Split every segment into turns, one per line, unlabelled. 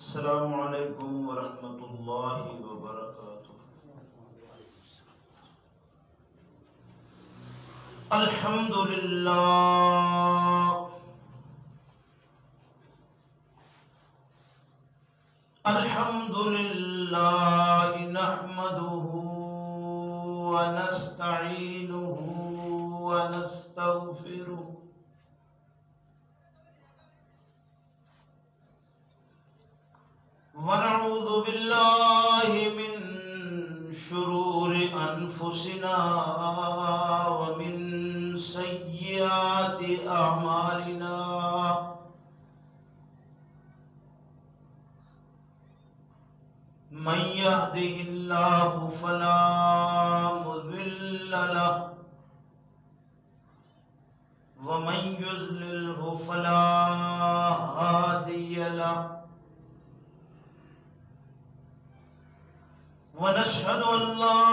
السلام علیکم ورحمۃ اللہ وبرکاتہ۔ الحمد للہ الحمد للہ نحمده ونستعینه ونستغفره ونعوذ باللہ من شرور انفسنا ومن سیئات اعمالنا من يهده الله فلا مضل له ومن يضلله فلا هادي له ونشهد أن لا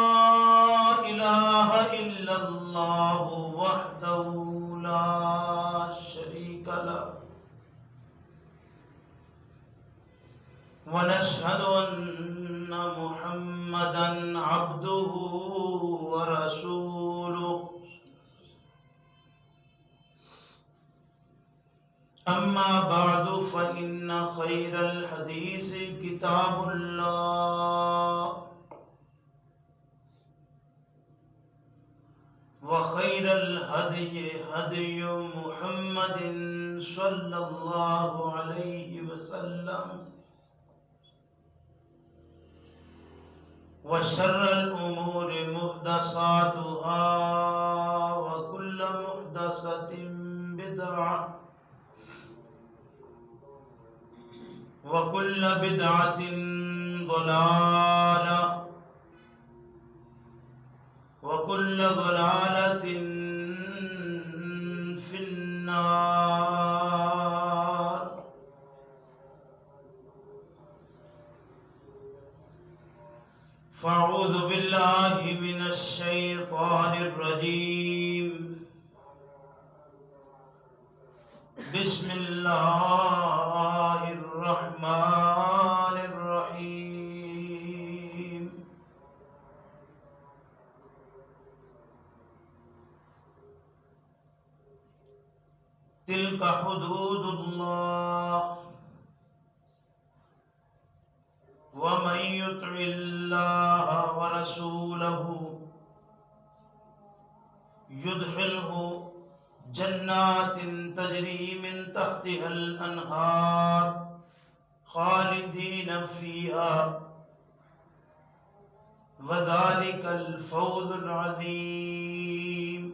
إله إلا الله وحده لا شريك له ونشهد أن محمدا عبده ورسوله أما بعد فإن خير الحديث كتاب الله وخير الهدي هدي محمد صلى الله عليه وسلم وشر الأمور محدثاتها وكل محدثة بدعة وكل بدعة ضلالة وكل ضلالة في النار۔ فأعوذ بالله من الشيطان الرجيم، بسم الله الرحمن الرحيم۔ تلك حدود الله ومن يطع الله ورسوله يدخله جنات تجري من تحتها الأنهار خالدين فيها وذلك الفوز العظيم۔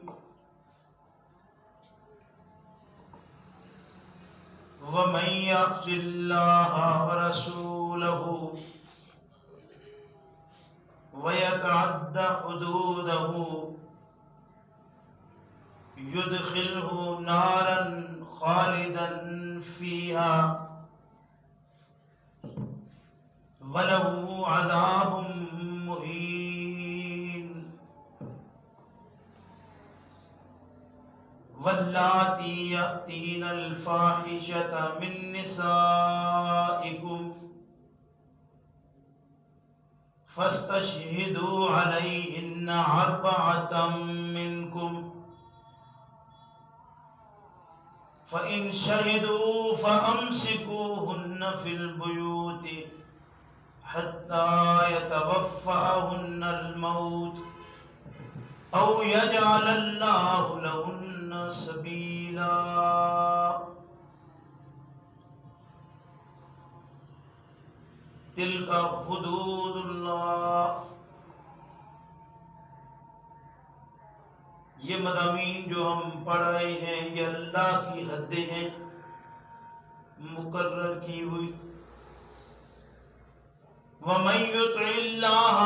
ومن يعص الله ورسوله ويتعد حدوده يدخله نارا خالدا فيها وله عذاب مهين۔ واللاتي يأتين الفاحشة من نسائكم فاستشهدوا عليهن أربعة منكم فإن شهدوا فأمسكوهن في البيوت حتى يتوفاهن الموت أو يجعل الله لهن سبيلا۔ تلك حدود اللہ۔ یہ مضامین جو ہم پڑھ رہے ہیں یہ اللہ کی حدیں ہیں مقرر کی ہوئی۔ وَمَن يُطِعِ اللَّهَ،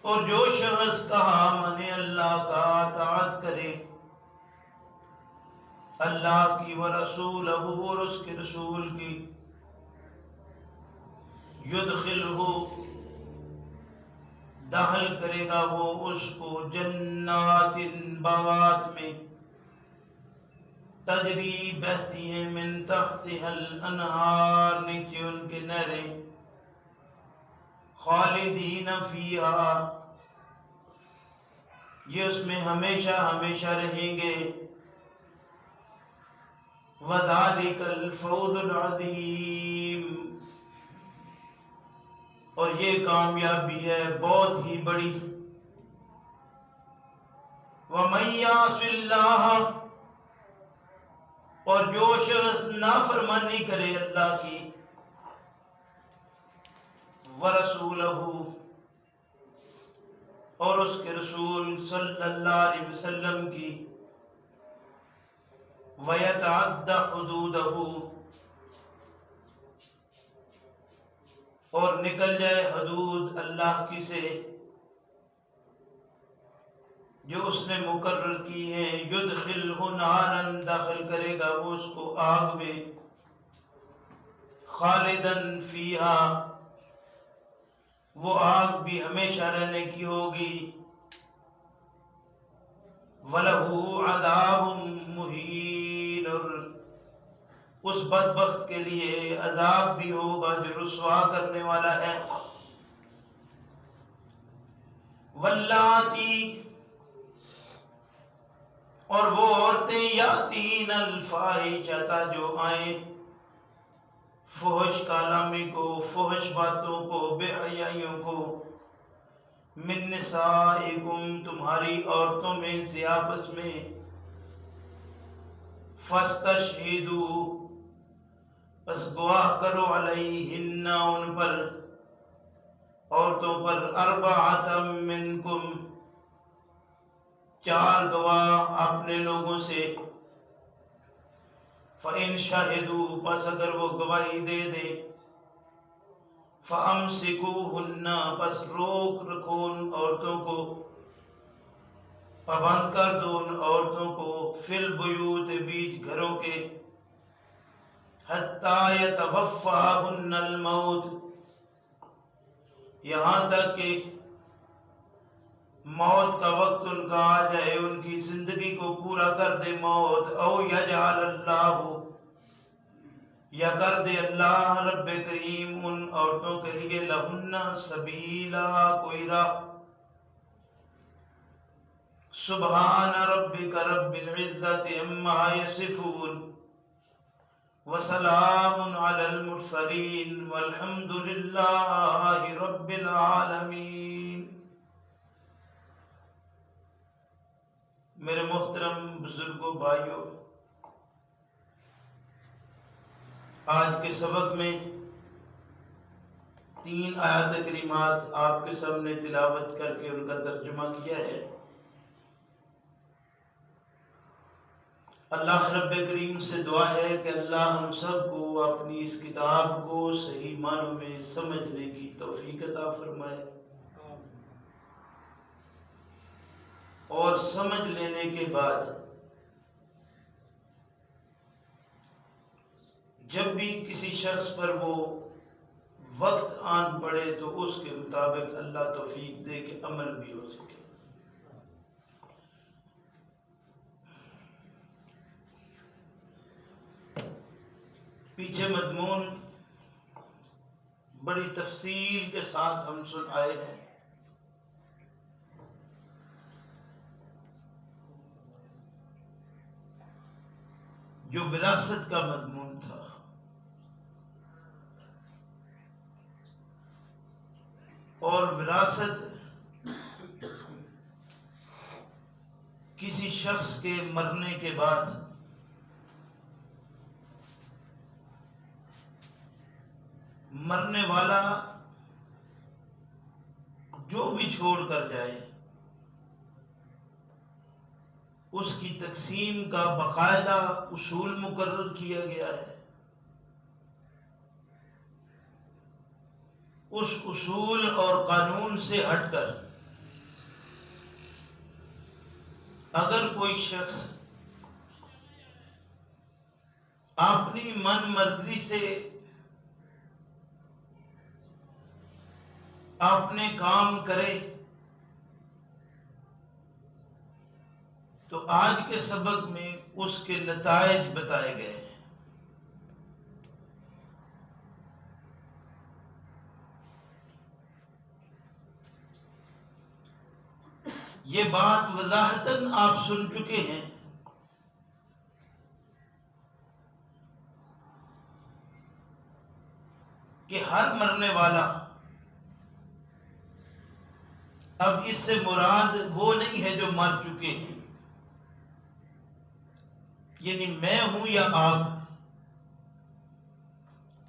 اور جو شخص کہا مانے اللہ کا اطاعت کرے، اللہ کی ورسولہ اور اس کے رسول کی، یدخلہ داخل کرے گا وہ اس کو جنات باغات میں، تجری بہتی ہیں من تحتها الانہار نیچے ان کے نہریں خالدین فیہا یہ اس میں ہمیشہ ہمیشہ رہیں گے وذالک الفوز العظیم اور یہ کامیابی ہے بہت ہی بڑی وَمَن يَعْصِ اللَّهَ اور جو شخص نافرمانی کرے اللہ کی وَرَسُولَهُ اور اس کے رسول صلی اللہ علیہ وسلم کی وَيَتَعَدَّ حُدُودَهُ اور نکل جائے حدود اللہ کی سے جو اس نے مقرر کی ہیں یدخلہ نارا داخل کرے گا وہ اس کو آگ میں خالدن فیہا وہ آگ بھی ہمیشہ رہنے کی ہوگی وَلَهُ عَذَابٌ مُهِينٌ اور اس بدبخت کے لیے عذاب بھی ہوگا جو رسوا کرنے والا ہے واللاتی اور وہ عورتیں یاتین الفاحشۃ جو آئیں فحش کلامی کو فحش باتوں کو بے حیائیوں کو من نسائکم تمہاری عورتوں میں سے آپس میں فاستشہدوا پس گواہ کرو علیہن ان پر عورتوں پر اربعۃ منکم چار گواہ اپنے لوگوں سے فَإِن شَهِدُوا پس اگر وہ گواہی دے دیں فَأَمْسِكُوهُنَّ پس روک رکھو ان عورتوں کو پابند کر دو ان عورتوں کو فی البیوت بیچ گھروں کے حَتَّى يَتَوَفَّاهُنَّ الْمَوْتُ یہاں تک کہ موت کا وقت ان کا آ جائے ان کی زندگی کو پورا کر دے موت او یجعل اللہ یا کر دے اللہ رب کریم ان عورتوں کے لیے لہن سبیلا کوئی راہ سبحان ربک رب العزت عما یصفون وسلام علی المرسلین والحمد للہ رب العالمین میرے محترم بزرگوں بھائیوں آج کے سبق میں 3 آیات کریمات آپ کے سامنے تلاوت کر کے ان کا ترجمہ کیا ہے اللہ رب کریم سے دعا ہے کہ اللہ ہم سب کو اپنی اس کتاب کو صحیح معنوں میں سمجھنے کی توفیق عطا فرمائے اور سمجھ لینے کے بعد جب بھی کسی شخص پر وہ وقت آن پڑے تو اس کے مطابق اللہ توفیق دے کہ عمل بھی ہو سکے پیچھے مضمون بڑی تفصیل کے ساتھ ہم سن آئے ہیں جو وراثت کا مضمون تھا اور وراثت کسی شخص کے مرنے کے بعد مرنے والا جو بھی چھوڑ کر جائے اس کی تقسیم کا باقاعدہ اصول مقرر کیا گیا ہے اس اصول اور قانون سے ہٹ کر اگر کوئی شخص اپنی من مرضی سے اپنے کام کرے تو آج کے سبق میں اس کے نتائج بتائے گئے ہیں۔ یہ بات وضاحتاً آپ سن چکے ہیں کہ ہر مرنے والا، اب اس سے مراد وہ نہیں ہے جو مر چکے ہیں، یعنی میں ہوں یا آپ،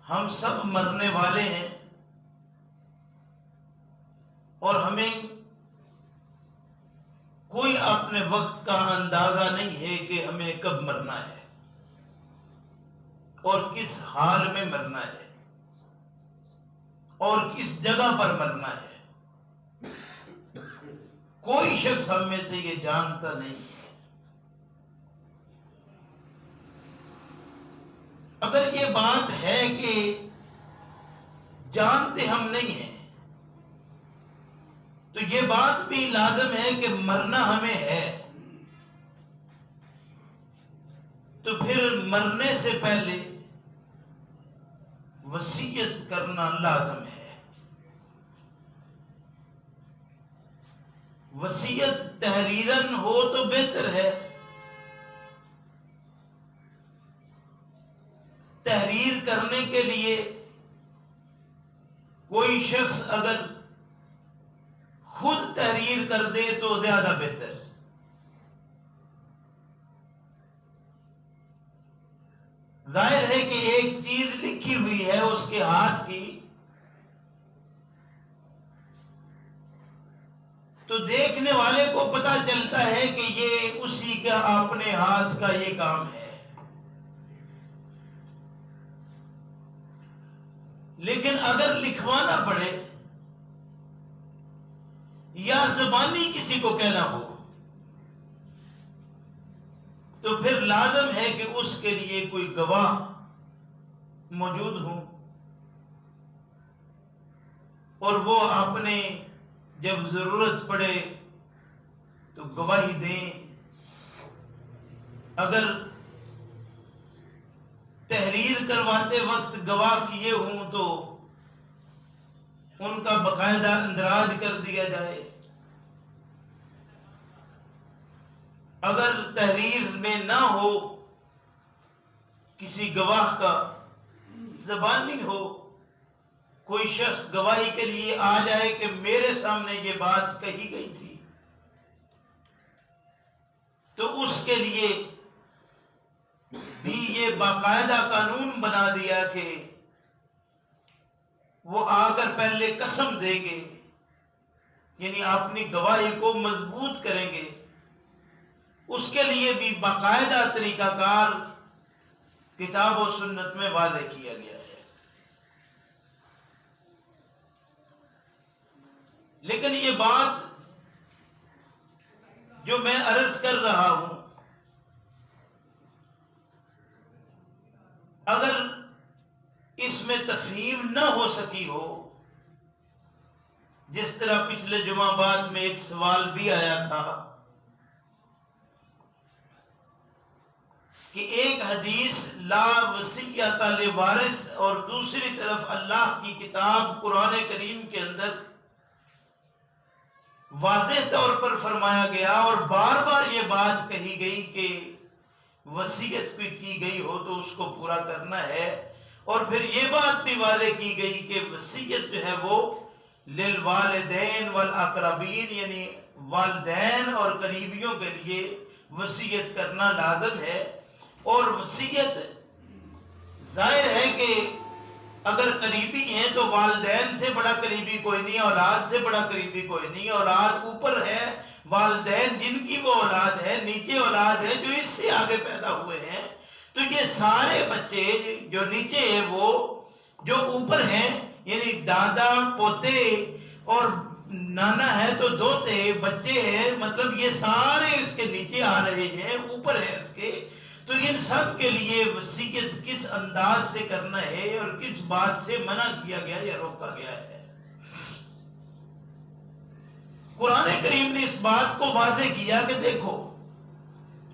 ہم سب مرنے والے ہیں، اور ہمیں کوئی اپنے وقت کا اندازہ نہیں ہے کہ ہمیں کب مرنا ہے اور کس حال میں مرنا ہے اور کس جگہ پر مرنا ہے۔ کوئی شخص ہم میں سے یہ جانتا نہیں ہے۔ اگر یہ بات ہے کہ جانتے ہم نہیں ہیں، تو یہ بات بھی لازم ہے کہ مرنا ہمیں ہے، تو پھر مرنے سے پہلے وصیت کرنا لازم ہے۔ وصیت تحریراً ہو تو بہتر ہے۔ تحریر کرنے کے لیے کوئی شخص اگر خود تحریر کر دے تو زیادہ بہتر۔ ظاہر ہے کہ ایک چیز لکھی ہوئی ہے اس کے ہاتھ کی، تو دیکھنے والے کو پتہ چلتا ہے کہ یہ اسی کا اپنے ہاتھ کا یہ کام ہے۔ لیکن اگر لکھوانا پڑے یا زبانی کسی کو کہنا ہو، تو پھر لازم ہے کہ اس کے لیے کوئی گواہ موجود ہو، اور وہ اپنے جب ضرورت پڑے تو گواہی دیں۔ اگر تحریر کرواتے وقت گواہ کیے ہوں تو ان کا باقاعدہ اندراج کر دیا جائے۔ اگر تحریر میں نہ ہو، کسی گواہ کا زبانی ہو، کوئی شخص گواہی کے لیے آ جائے کہ میرے سامنے یہ بات کہی گئی تھی، تو اس کے لیے بھی یہ باقاعدہ قانون بنا دیا کہ وہ آ کر پہلے قسم دیں گے، یعنی اپنی گواہی کو مضبوط کریں گے۔ اس کے لیے بھی باقاعدہ طریقہ کار کتاب و سنت میں واضح کیا گیا ہے۔ لیکن یہ بات جو میں عرض کر رہا ہوں، اگر اس میں تفہیم نہ ہو سکی ہو، جس طرح پچھلے جمعہ بعد میں ایک سوال بھی آیا تھا کہ ایک حدیث لا وصیۃ لوارث اور دوسری طرف اللہ کی کتاب قرآن کریم کے اندر واضح طور پر فرمایا گیا اور بار بار یہ بات کہی گئی کہ وصیت کوئی کی گئی ہو تو اس کو پورا کرنا ہے، اور پھر یہ بات بھی واضح کی گئی کہ وصیت جو ہے وہ للوالدین والاقربین، یعنی والدین اور قریبیوں کے لیے وصیت کرنا لازم ہے۔ اور وصیت ظاہر ہے کہ اگر قریبی ہیں تو والدین سے بڑا قریبی کوئی نہیں، اولاد سے بڑا قریبی کوئی نہیں۔ اولاد اوپر ہے، والدین جن کی وہ اولاد ہے، نیچے اولاد ہے جو اس سے آگے پیدا ہوئے ہیں، تو یہ سارے بچے جو نیچے ہیں وہ جو اوپر ہیں، یعنی دادا پوتے اور نانا ہے تو دوتے بچے ہیں، مطلب یہ سارے اس کے نیچے آ رہے ہیں، اوپر ہیں اس کے، تو ان سب کے لیے وصیت کس انداز سے کرنا ہے اور کس بات سے منع کیا گیا یا روکا گیا ہے۔ قرآن کریم نے اس بات کو واضح کیا کہ دیکھو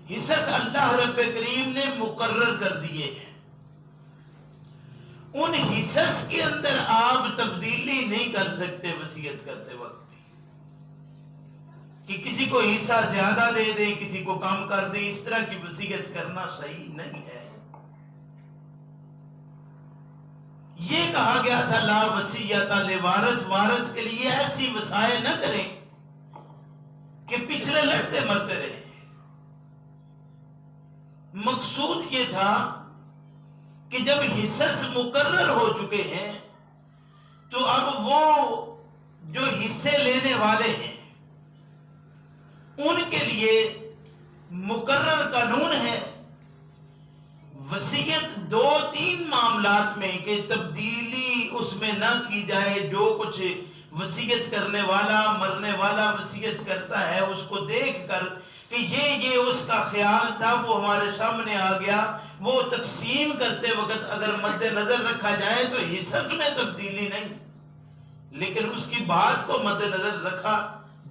حصص اللہ رب کریم نے مقرر کر دیے ہیں، ان حصص کے اندر آپ تبدیلی نہیں کر سکتے وصیت کرتے وقت بھی، کہ کسی کو حصہ زیادہ دے دیں، کسی کو کم کر دیں، اس طرح کی وصیت کرنا صحیح نہیں ہے۔ یہ کہا گیا تھا لا وصیت لوارث، وارث کے لیے ایسی وصایا نہ کریں کہ پچھلے لڑتے مرتے رہے۔ مقصود یہ تھا کہ جب حصص مقرر ہو چکے ہیں تو اب وہ جو حصے لینے والے ہیں ان کے لیے مقرر قانون ہے، وصیت 2-3 معاملات میں کہ تبدیلی اس میں نہ کی جائے، جو کچھ وصیت کرنے والا مرنے والا وصیت کرتا ہے اس کو دیکھ کر کہ یہ اس کا خیال تھا، وہ ہمارے سامنے آ گیا، وہ تقسیم کرتے وقت اگر مد نظر رکھا جائے تو حصص میں تبدیلی نہیں، لیکن اس کی بات کو مد نظر رکھا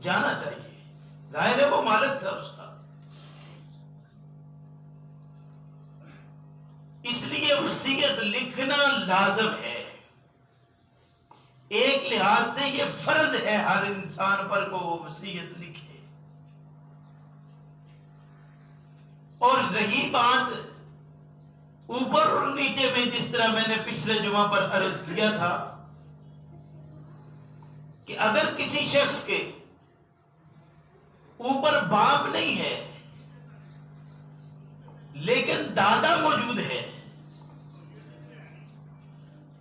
جانا چاہیے۔ ظاہر ہے وہ مالک تھا اس کا، اس لیے وصیت لکھنا لازم ہے۔ ایک لحاظ سے یہ فرض ہے ہر انسان پر کو وہ وصیت لکھے۔ اور رہی بات اوپر اور نیچے میں، جس طرح میں نے پچھلے جمعہ پر عرض کیا تھا کہ اگر کسی شخص کے اوپر باپ نہیں ہے لیکن دادا موجود ہے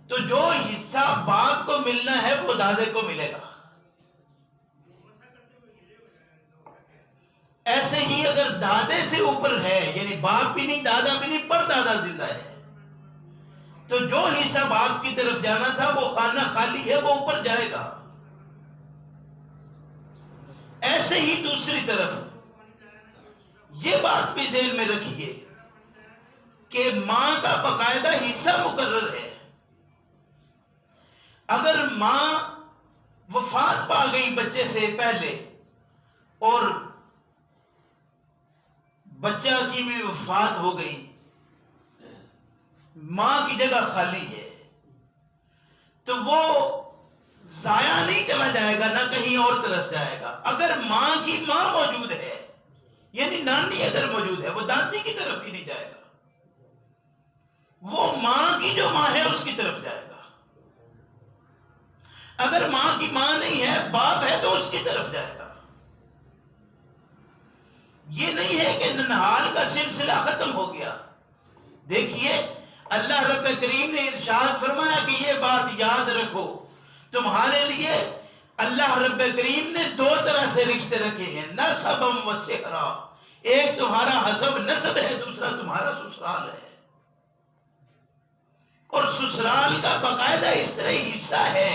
تو جو حصہ باپ کو ملنا ہے وہ دادے کو ملے گا۔ ایسے ہی اگر دادے سے اوپر ہے، یعنی باپ بھی نہیں دادا بھی نہیں پر دادا زندہ ہے، تو جو حصہ باپ کی طرف جانا تھا وہ خانہ خالی ہے، وہ اوپر جائے گا۔ ایسے ہی دوسری طرف یہ بات بھی ذہن میں رکھیے کہ ماں کا باقاعدہ حصہ مقرر ہے۔ اگر ماں وفات پا گئی بچے سے پہلے اور بچہ کی بھی وفات ہو گئی، ماں کی جگہ خالی ہے، تو وہ ضائع نہیں چلا جائے گا، نہ کہیں اور طرف جائے گا۔ اگر ماں کی ماں موجود ہے، یعنی نانی اگر موجود ہے، وہ دادی کی طرف ہی نہیں جائے گا، وہ ماں کی جو ماں ہے اس کی طرف جائے گا۔ اگر ماں کی ماں نہیں ہے، باپ ہے، تو اس کی طرف جائے گا۔ یہ نہیں ہے کہ ننہال کا سلسلہ ختم ہو گیا۔ دیکھیے اللہ رب کریم نے ارشاد فرمایا کہ یہ بات یاد رکھو، تمہارے لیے اللہ رب کریم نے 2 طرح سے رشتے رکھے ہیں، نسبم و سہرا۔ ایک تمہارا حسب نسب ہے، دوسرا تمہارا سسرال ہے۔ اور سسرال کا باقاعدہ اس طرح حصہ ہے،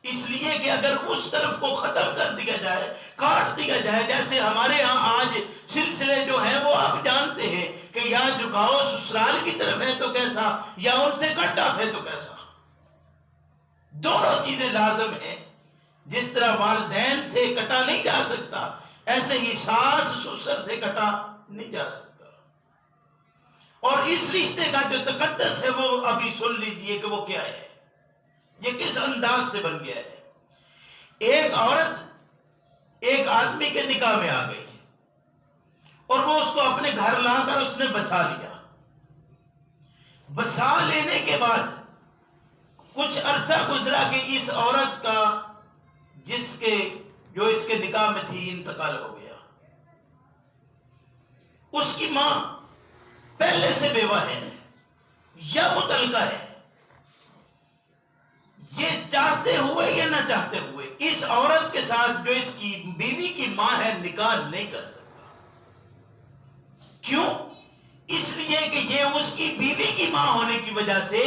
اس لیے کہ اگر اس طرف کو ختم کر دیا جائے، کاٹ دیا جائے، جیسے ہمارے ہاں آج سلسلے جو ہیں وہ آپ جانتے ہیں کہ یا جھکاؤ سسرال کی طرف ہے تو کیسا، یا ان سے کٹ آف ہے تو کیسا۔ دونوں چیزیں لازم ہیں۔ جس طرح والدین سے کٹا نہیں جا سکتا، ایسے ہی ساس سسر سے کٹا نہیں جا سکتا۔ اور اس رشتے کا جو تقدس ہے وہ ابھی سن لیجئے کہ وہ کیا ہے، یہ کس انداز سے بن گیا ہے۔ ایک عورت ایک آدمی کے نکاح میں آ گئی اور وہ اس کو اپنے گھر لا کر اس نے بسا لیا۔ بسا لینے کے بعد کچھ عرصہ گزرا کہ اس عورت کا جو اس کے نکاح میں تھی انتقال ہو گیا۔ اس کی ماں پہلے سے بیوہ ہے یا مطلقہ ہے، یہ چاہتے ہوئے یا نہ چاہتے ہوئے اس عورت کے ساتھ جو اس کی بیوی کی ماں ہے نکاح نہیں کر سکتا۔ کیوں؟ اس لیے کہ یہ اس کی بیوی کی ماں ہونے کی وجہ سے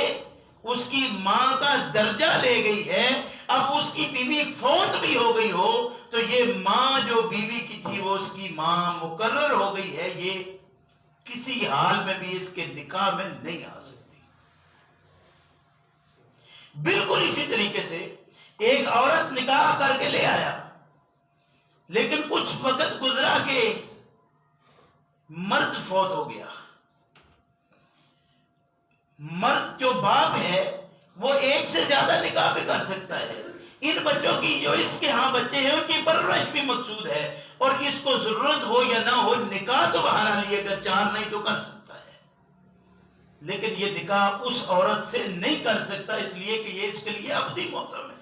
اس کی ماں کا درجہ لے گئی ہے۔ اب اس کی بیوی فوت بھی ہو گئی ہو تو یہ ماں جو بیوی کی تھی وہ اس کی ماں مقرر ہو گئی ہے، یہ کسی حال میں بھی اس کے نکاح میں نہیں آ سکتی۔ بالکل اسی طریقے سے ایک عورت نکاح کر کے لے آیا، لیکن کچھ وقت گزرا کہ مرد فوت ہو گیا، مرد جو باپ ہے وہ ایک سے زیادہ نکاح بھی کر سکتا ہے. ان بچوں کی جو اس کے ہاں بچے ہیں ان کی پرورش بھی مقصود ہے، اور اس کو ضرورت ہو یا نہ ہو نکاح تو بہرحال یہ اگر چار نہیں تو کر سکتا ہے، لیکن یہ نکاح اس عورت سے نہیں کر سکتا اس لیے کہ یہ اس کے لیے ابدی محرم ہے.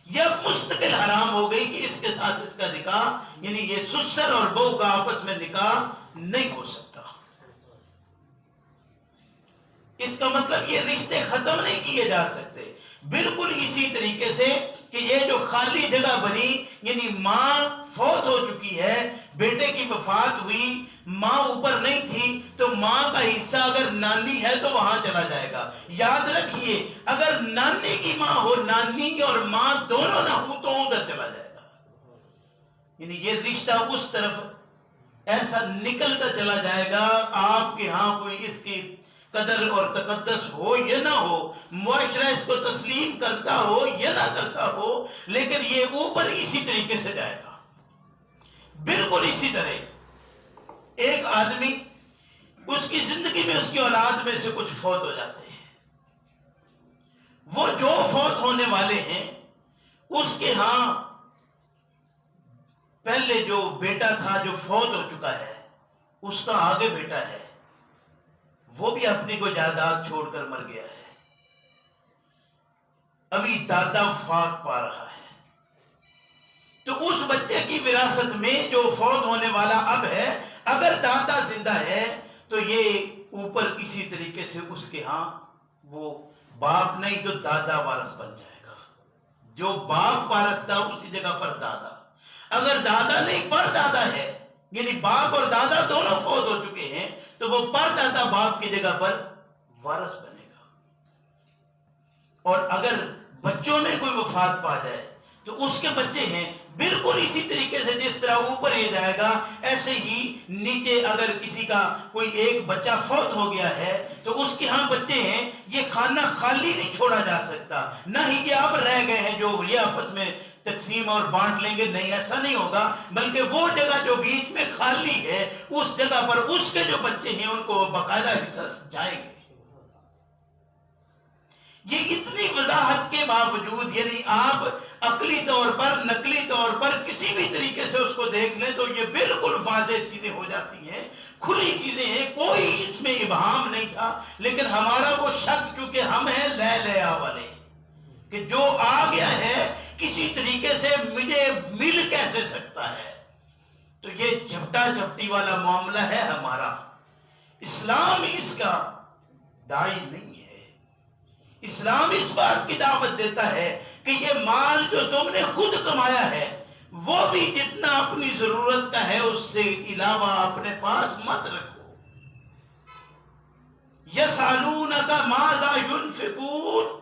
یہ اب مستقل حرام ہو گئی کہ اس کے ساتھ اس کا نکاح، یعنی یہ سسر اور بہو کا آپس میں نکاح نہیں ہو سکتا. اس کا مطلب یہ رشتے ختم نہیں کیے جا سکتے. بالکل اسی طریقے سے کہ یہ جو خالی جگہ بنی، یعنی ماں فوت ہو چکی ہے، بیٹے کی وفات ہوئی، ماں اوپر نہیں تھی، تو ماں کا حصہ اگر نانی ہے تو وہاں چلا جائے گا. یاد رکھیے اگر نانی کی ماں ہو، نانی اور ماں دونوں نہ ہو تو ادھر چلا جائے گا. یعنی یہ رشتہ اس طرف ایسا نکلتا چلا جائے گا. آپ کے ہاں کوئی اس کی قدر اور تقدس ہو یا نہ ہو، معاشرہ اس کو تسلیم کرتا ہو یا نہ کرتا ہو، لیکن یہ اوپر اسی طریقے سے جائے گا. بالکل اسی طرح ایک آدمی، اس کی زندگی میں اس کی اولاد میں سے کچھ فوت ہو جاتے ہیں. وہ جو فوت ہونے والے ہیں اس کے ہاں پہلے جو بیٹا تھا جو فوت ہو چکا ہے، اس کا آگے بیٹا ہے، وہ بھی اپنی کو جائیداد چھوڑ کر مر گیا ہے. ابھی دادا وفات پا رہا ہے، تو اس بچے کی وراثت میں جو فوت ہونے والا اب ہے، اگر دادا زندہ ہے تو یہ اوپر اسی طریقے سے اس کے ہاں وہ باپ نہیں تو دادا وارث بن جائے گا. جو باپ وارث تھا اسی جگہ پر دادا. اگر دادا نہیں پر دادا ہے، یعنی باپ اور دادا دونوں فوت ہو چکے ہیں، تو وہ پر دادا باپ کی جگہ پر وارث بنے گا. اور اگر بچوں میں کوئی وفات پا جائے تو اس کے بچے ہیں، بالکل اسی طریقے سے جس طرح اوپر یہ جائے گا ایسے ہی نیچے اگر کسی کا کوئی ایک بچہ فوت ہو گیا ہے تو اس کے ہاں بچے ہیں. یہ خانہ خالی نہیں چھوڑا جا سکتا، نہ ہی یہ اب رہ گئے ہیں جو یہ آپس میں تقسیم اور بانٹ لیں گے، نہیں ایسا نہیں ہوگا، بلکہ وہ جگہ جو بیچ میں خالی ہے اس جگہ پر اس کے جو بچے ہیں ان کو باقاعدہ حصہ جائیں گے. یہ اتنی وضاحت کے باوجود، یعنی آپ عقلی طور پر نقلی طور پر کسی بھی طریقے سے اس کو دیکھ لیں تو یہ بالکل واضح چیزیں ہو جاتی ہیں، کھلی چیزیں ہیں، کوئی اس میں ابہام نہیں تھا. لیکن ہمارا وہ شک کیونکہ ہم ہیں لے لیا والے کہ جو آ گیا ہے کسی طریقے سے مجھے مل کیسے سکتا ہے، تو یہ جھپٹا جھپٹی والا معاملہ ہے ہمارا. اسلام اس کا داعی نہیں ہے. اسلام اس بات کی دعوت دیتا ہے کہ یہ مال جو تم نے خود کمایا ہے وہ بھی جتنا اپنی ضرورت کا ہے اس سے علاوہ اپنے پاس مت رکھو. یسألونک ماذا ينفقون،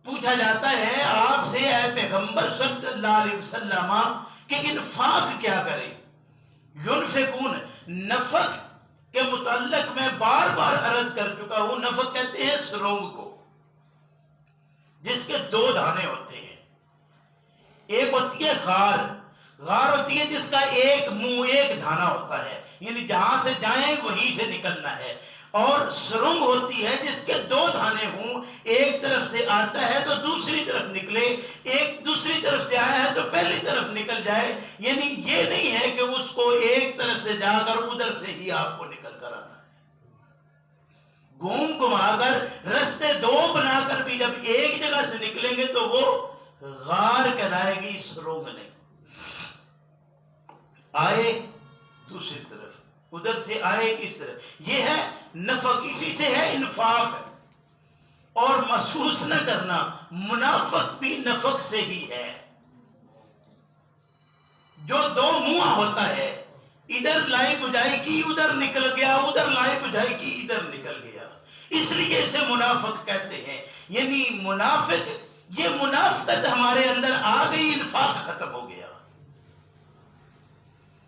پوچھا جاتا ہے آپ سے اے پیغمبر صلی اللہ علیہ وسلم کہ انفاق کیا کریں. ينفقون، نفق کے متعلق میں بار بار عرض کر چکا ہوں. نفق کہتے ہیں سرنگ کو جس کے دو دھانے ہوتے ہیں. ایک ہوتی ہے غار، غار ہوتی ہے جس کا ایک منہ ایک دھانا ہوتا ہے، یعنی جہاں سے جائیں وہیں سے نکلنا ہے. اور سرنگ ہوتی ہے جس کے دو دھانے ہوں، ایک طرف سے آتا ہے تو دوسری طرف نکلے، ایک دوسری طرف سے آیا ہے تو پہلی طرف نکل جائے. یعنی یہ نہیں ہے کہ اس کو ایک طرف سے جا کر ادھر سے ہی آپ کو نکل کر آنا ہے. گھوم گھما کر رستے دو بنا کر بھی جب ایک جگہ سے نکلیں گے تو وہ غار کہلائے گی، سرنگ نہیں. آئے دوسری طرف، ادھر سے آئے اس طرف، یہ ہے نفق. اسی سے ہے انفاق. اور محسوس نہ کرنا، منافق بھی نفق سے ہی ہے. جو دو منہ ہوتا ہے، ادھر لائی بجائی کی ادھر نکل گیا، ادھر لائی بجائی کی ادھر نکل گیا، اس لیے اسے منافق کہتے ہیں. یعنی منافق، یہ منافقت ہمارے اندر آ گئی، انفاق ختم ہو گیا.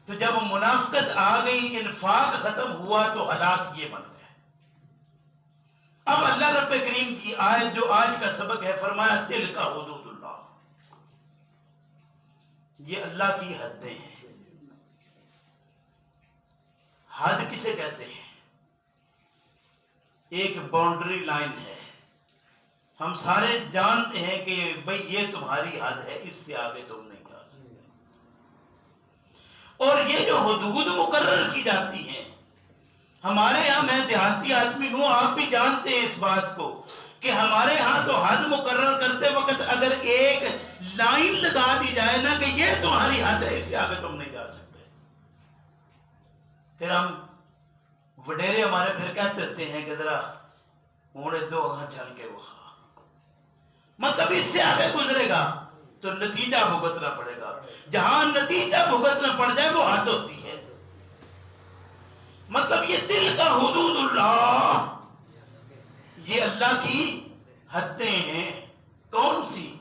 تو جب منافقت آ گئی، انفاق ختم ہوا تو حالات یہ بن گئے. اب اللہ رب کریم کی آیت جو آج کا سبق ہے، فرمایا تلک حدود اللہ، یہ اللہ کی حدیں ہیں. حد کسے کہتے ہیں؟ ایک باؤنڈری لائن ہے، ہم سارے جانتے ہیں کہ بھئی یہ تمہاری حد ہے، اس سے آگے تم نہیں جا سکتے۔ اور یہ جو حدود مقرر کی جاتی ہیں، ہمارے ہاں، میں دیہاتی آدمی ہوں، آپ بھی جانتے ہیں اس بات کو کہ ہمارے ہاں تو حد مقرر کرتے وقت اگر ایک لائن لگا دی جائے نا کہ یہ تمہاری حد ہے، اس سے آگے تم نہیں جا سکتے، پھر ہم وڈیرے ہمارے پھر کہتے ہوتے ہیں کہ ذرا موڑے دو جھل کے وہاں، مطلب اس سے آگے گزرے گا تو نتیجہ بھگتنا پڑے گا، جہاں نتیجہ بھگتنا پڑ جائے وہ حد ہوتی ہے۔ مطلب یہ دل کا حدود اللہ، یہ اللہ کی حدیں ہیں۔ کون سی؟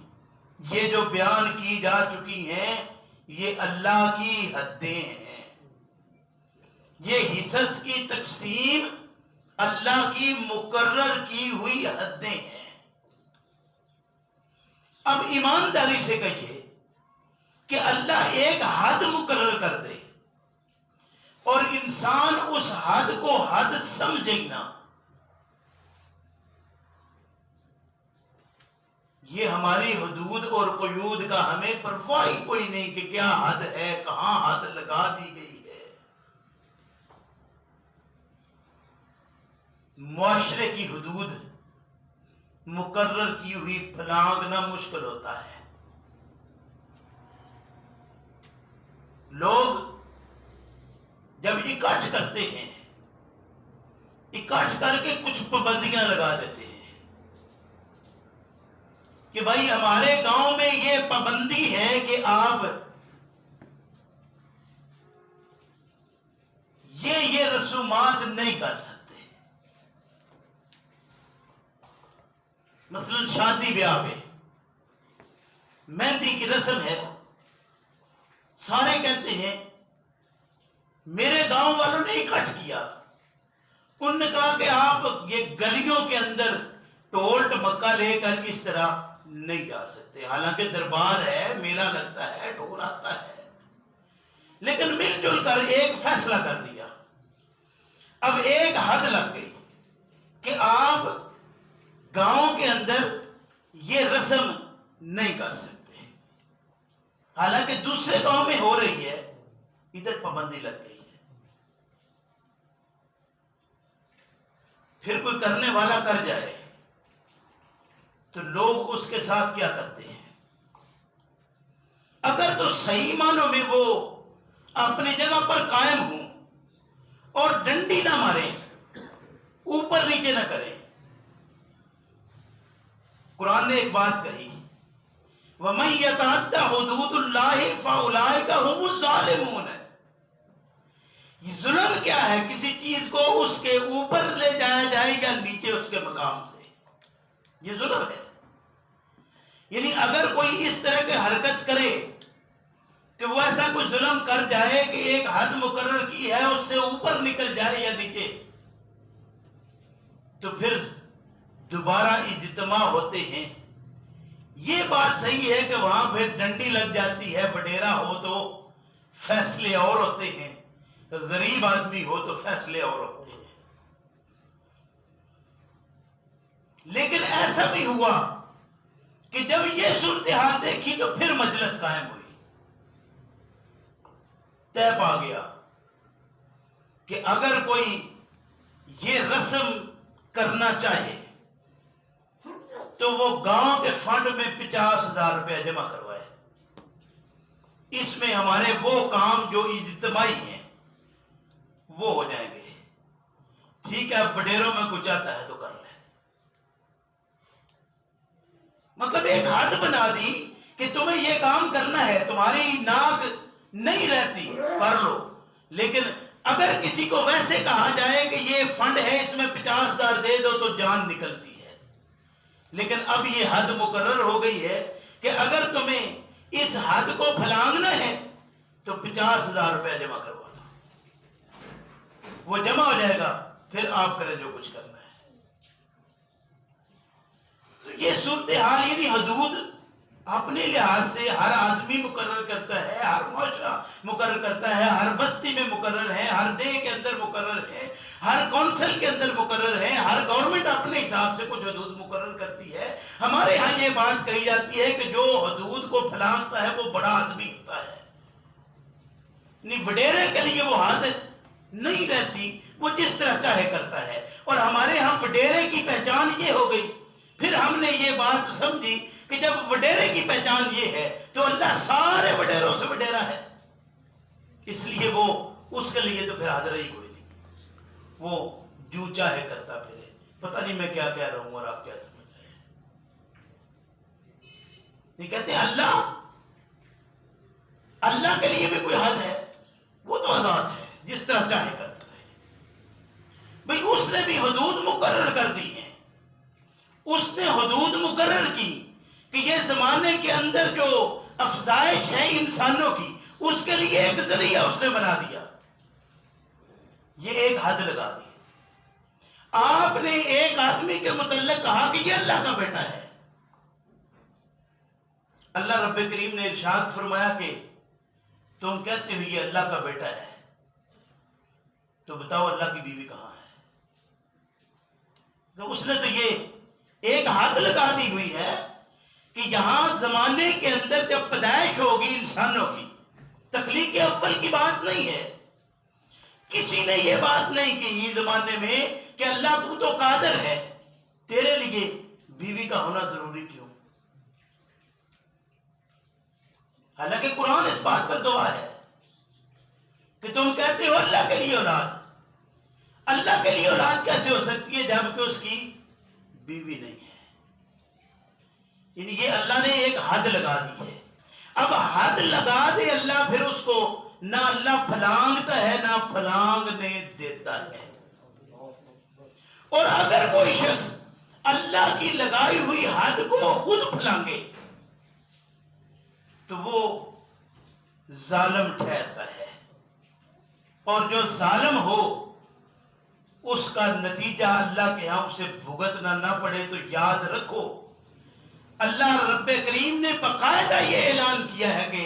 یہ جو بیان کی جا چکی ہیں، یہ اللہ کی حدیں ہیں، یہ حصص کی تقسیم اللہ کی مقرر کی ہوئی حدیں ہیں۔ اب ایمانداری سے کہیے کہ اللہ ایک حد مقرر کر دے اور انسان اس حد کو حد سمجھے نا، یہ ہماری حدود اور قیود کا ہمیں پرواہ ہی کوئی نہیں کہ کیا حد ہے، کہاں حد لگا دی گئی ہے۔ معاشرے کی حدود مقرر کی ہوئی پھلانگنا مشکل ہوتا ہے۔ لوگ جب اکٹھ کرتے ہیں، اکٹھ کر کے کچھ پابندیاں لگا دیتے ہیں کہ بھائی ہمارے گاؤں میں یہ پابندی ہے کہ آپ یہ رسومات نہیں کر سکتے۔ مثلا شادی بیاہ پہ مہندی کی رسم ہے، سارے کہتے ہیں، میرے گاؤں والوں نے اکٹھ کیا، انہوں نے کہا کہ آپ یہ گلیوں کے اندر ٹول ٹمکا لے کر اس طرح نہیں جا سکتے، حالانکہ دربار ہے، میلہ لگتا ہے، ٹول آتا ہے، لیکن مل جل کر ایک فیصلہ کر دیا۔ اب ایک حد لگ گئی کہ آپ گاؤں کے اندر یہ رسم نہیں کر سکتے، حالانکہ دوسرے گاؤں میں ہو رہی ہے، ادھر پابندی لگ گئی ہے۔ پھر کوئی کرنے والا کر جائے تو لوگ اس کے ساتھ کیا کرتے ہیں؟ اگر تو صحیح معنوں میں وہ اپنی جگہ پر قائم ہوں اور ڈنڈی نہ ماریں، اوپر نیچے نہ کریں۔ قرآن نے ایک بات کہی، وَمَن يَتَعَدَّ حُدُودَ اللَّهِ فَأُولَٰئِكَ هُمُ الظَّالِمُونَ۔ یہ ظلم کیا ہے؟ کسی چیز کو اس کے اوپر لے جایا جائے یا نیچے اس کے مقام سے، یہ ظلم ہے۔ یعنی اگر کوئی اس طرح کی حرکت کرے کہ وہ ایسا کوئی ظلم کر جائے کہ ایک حد مقرر کی ہے اس سے اوپر نکل جائے یا نیچے، تو پھر دوبارہ اجتماع ہوتے ہیں۔ یہ بات صحیح ہے کہ وہاں پھر ڈنڈی لگ جاتی ہے، وڈیرا ہو تو فیصلے اور ہوتے ہیں، غریب آدمی ہو تو فیصلے اور ہوتے ہیں۔ لیکن ایسا بھی ہوا کہ جب یہ صورتحال دیکھی تو پھر مجلس قائم ہوئی، طے پا گیا کہ اگر کوئی یہ رسم کرنا چاہے تو وہ گاؤں کے فنڈ میں 50,000 روپے جمع کروائے، اس میں ہمارے وہ کام جو اجتماعی ہیں وہ ہو جائیں گے۔ ٹھیک ہے، اب وڈیروں میں کچھ آتا ہے تو کر لیں۔ مطلب ایک حد بنا دی کہ تمہیں یہ کام کرنا ہے، تمہاری ناک نہیں رہتی، کر لو۔ لیکن اگر کسی کو ویسے کہا جائے کہ یہ فنڈ ہے، اس میں 50,000 دے دو تو جان نکلتی ہے۔ لیکن اب یہ حد مقرر ہو گئی ہے کہ اگر تمہیں اس حد کو پھلانگنا ہے تو 50,000 روپے جمع کروا دو، وہ جمع ہو جائے گا، پھر آپ کریں جو کچھ کرنا ہے۔ تو یہ صورتحال، یعنی حدود اپنے لحاظ سے ہر آدمی مقرر کرتا ہے، ہر معاشرہ مقرر کرتا ہے، ہر بستی میں مقرر ہے، ہر دیہہ کے اندر مقرر ہے، ہر کونسل کے اندر مقرر ہے، ہر گورنمنٹ اپنے حساب سے کچھ حدود مقرر کرتی ہے۔ ہمارے ہاں یہ بات کہی جاتی ہے کہ جو حدود کو پھلانگتا ہے وہ بڑا آدمی ہوتا ہے، نہیں وڈیرے کے لیے وہ حد نہیں رہتی، وہ جس طرح چاہے کرتا ہے۔ اور ہمارے ہاں وڈیرے کی پہچان یہ ہو گئی، پھر ہم نے یہ بات سمجھی کہ جب وڈیرے کی پہچان یہ ہے تو اللہ سارے وڈیروں سے وڈیرا ہے، اس لیے وہ اس کے لیے تو پھر حد رہی کوئی نہیں، وہ جو چاہے کرتا پھرے۔ پتہ نہیں میں کیا کہہ رہا ہوں اور آپ کیا سمجھ رہے ہیں؟ یہ کہتے ہیں اللہ کے لیے بھی کوئی حد ہے، وہ تو آزاد ہے، جس طرح چاہے کرتا ہے۔ بھئی اس نے بھی حدود مقرر کر دی ہیں، اس نے حدود مقرر کی کہ یہ زمانے کے اندر جو افزائش ہے انسانوں کی، اس کے لیے ایک ذریعہ اس نے بنا دیا، یہ ایک حد لگا دی۔ آپ نے ایک آدمی کے متعلق کہا کہ یہ اللہ کا بیٹا ہے، اللہ رب کریم نے ارشاد فرمایا کہ تم کہتے ہو یہ اللہ کا بیٹا ہے، تو بتاؤ اللہ کی بیوی کہاں ہے؟ تو اس نے تو یہ ایک حد لگا دی ہوئی ہے کہ یہاں زمانے کے اندر جب پیدائش ہوگی انسانوں کی، تخلیق اول کی بات نہیں ہے، کسی نے یہ بات نہیں کی زمانے میں کہ اللہ تو قادر ہے، تیرے لیے بیوی کا ہونا ضروری کیوں؟ حالانکہ قرآن اس بات پر گواہ ہے کہ تم کہتے ہو اللہ کے لیے اولاد، اللہ کے لیے اولاد کیسے ہو سکتی ہے جبکہ اس کی بیوی نہیں ہے؟ یعنی یہ اللہ نے ایک حد لگا دی ہے۔ اب حد لگا دے اللہ، پھر اس کو نہ اللہ پھلانگتا ہے نہ پھلانگنے دیتا ہے۔ اور اگر کوئی شخص اللہ کی لگائی ہوئی حد کو خود پھلانگے تو وہ ظالم ٹھہرتا ہے، اور جو ظالم ہو اس کا نتیجہ اللہ کے ہاں اسے بھگتنا نہ پڑے۔ تو یاد رکھو اللہ رب کریم نے باقاعدہ یہ اعلان کیا ہے کہ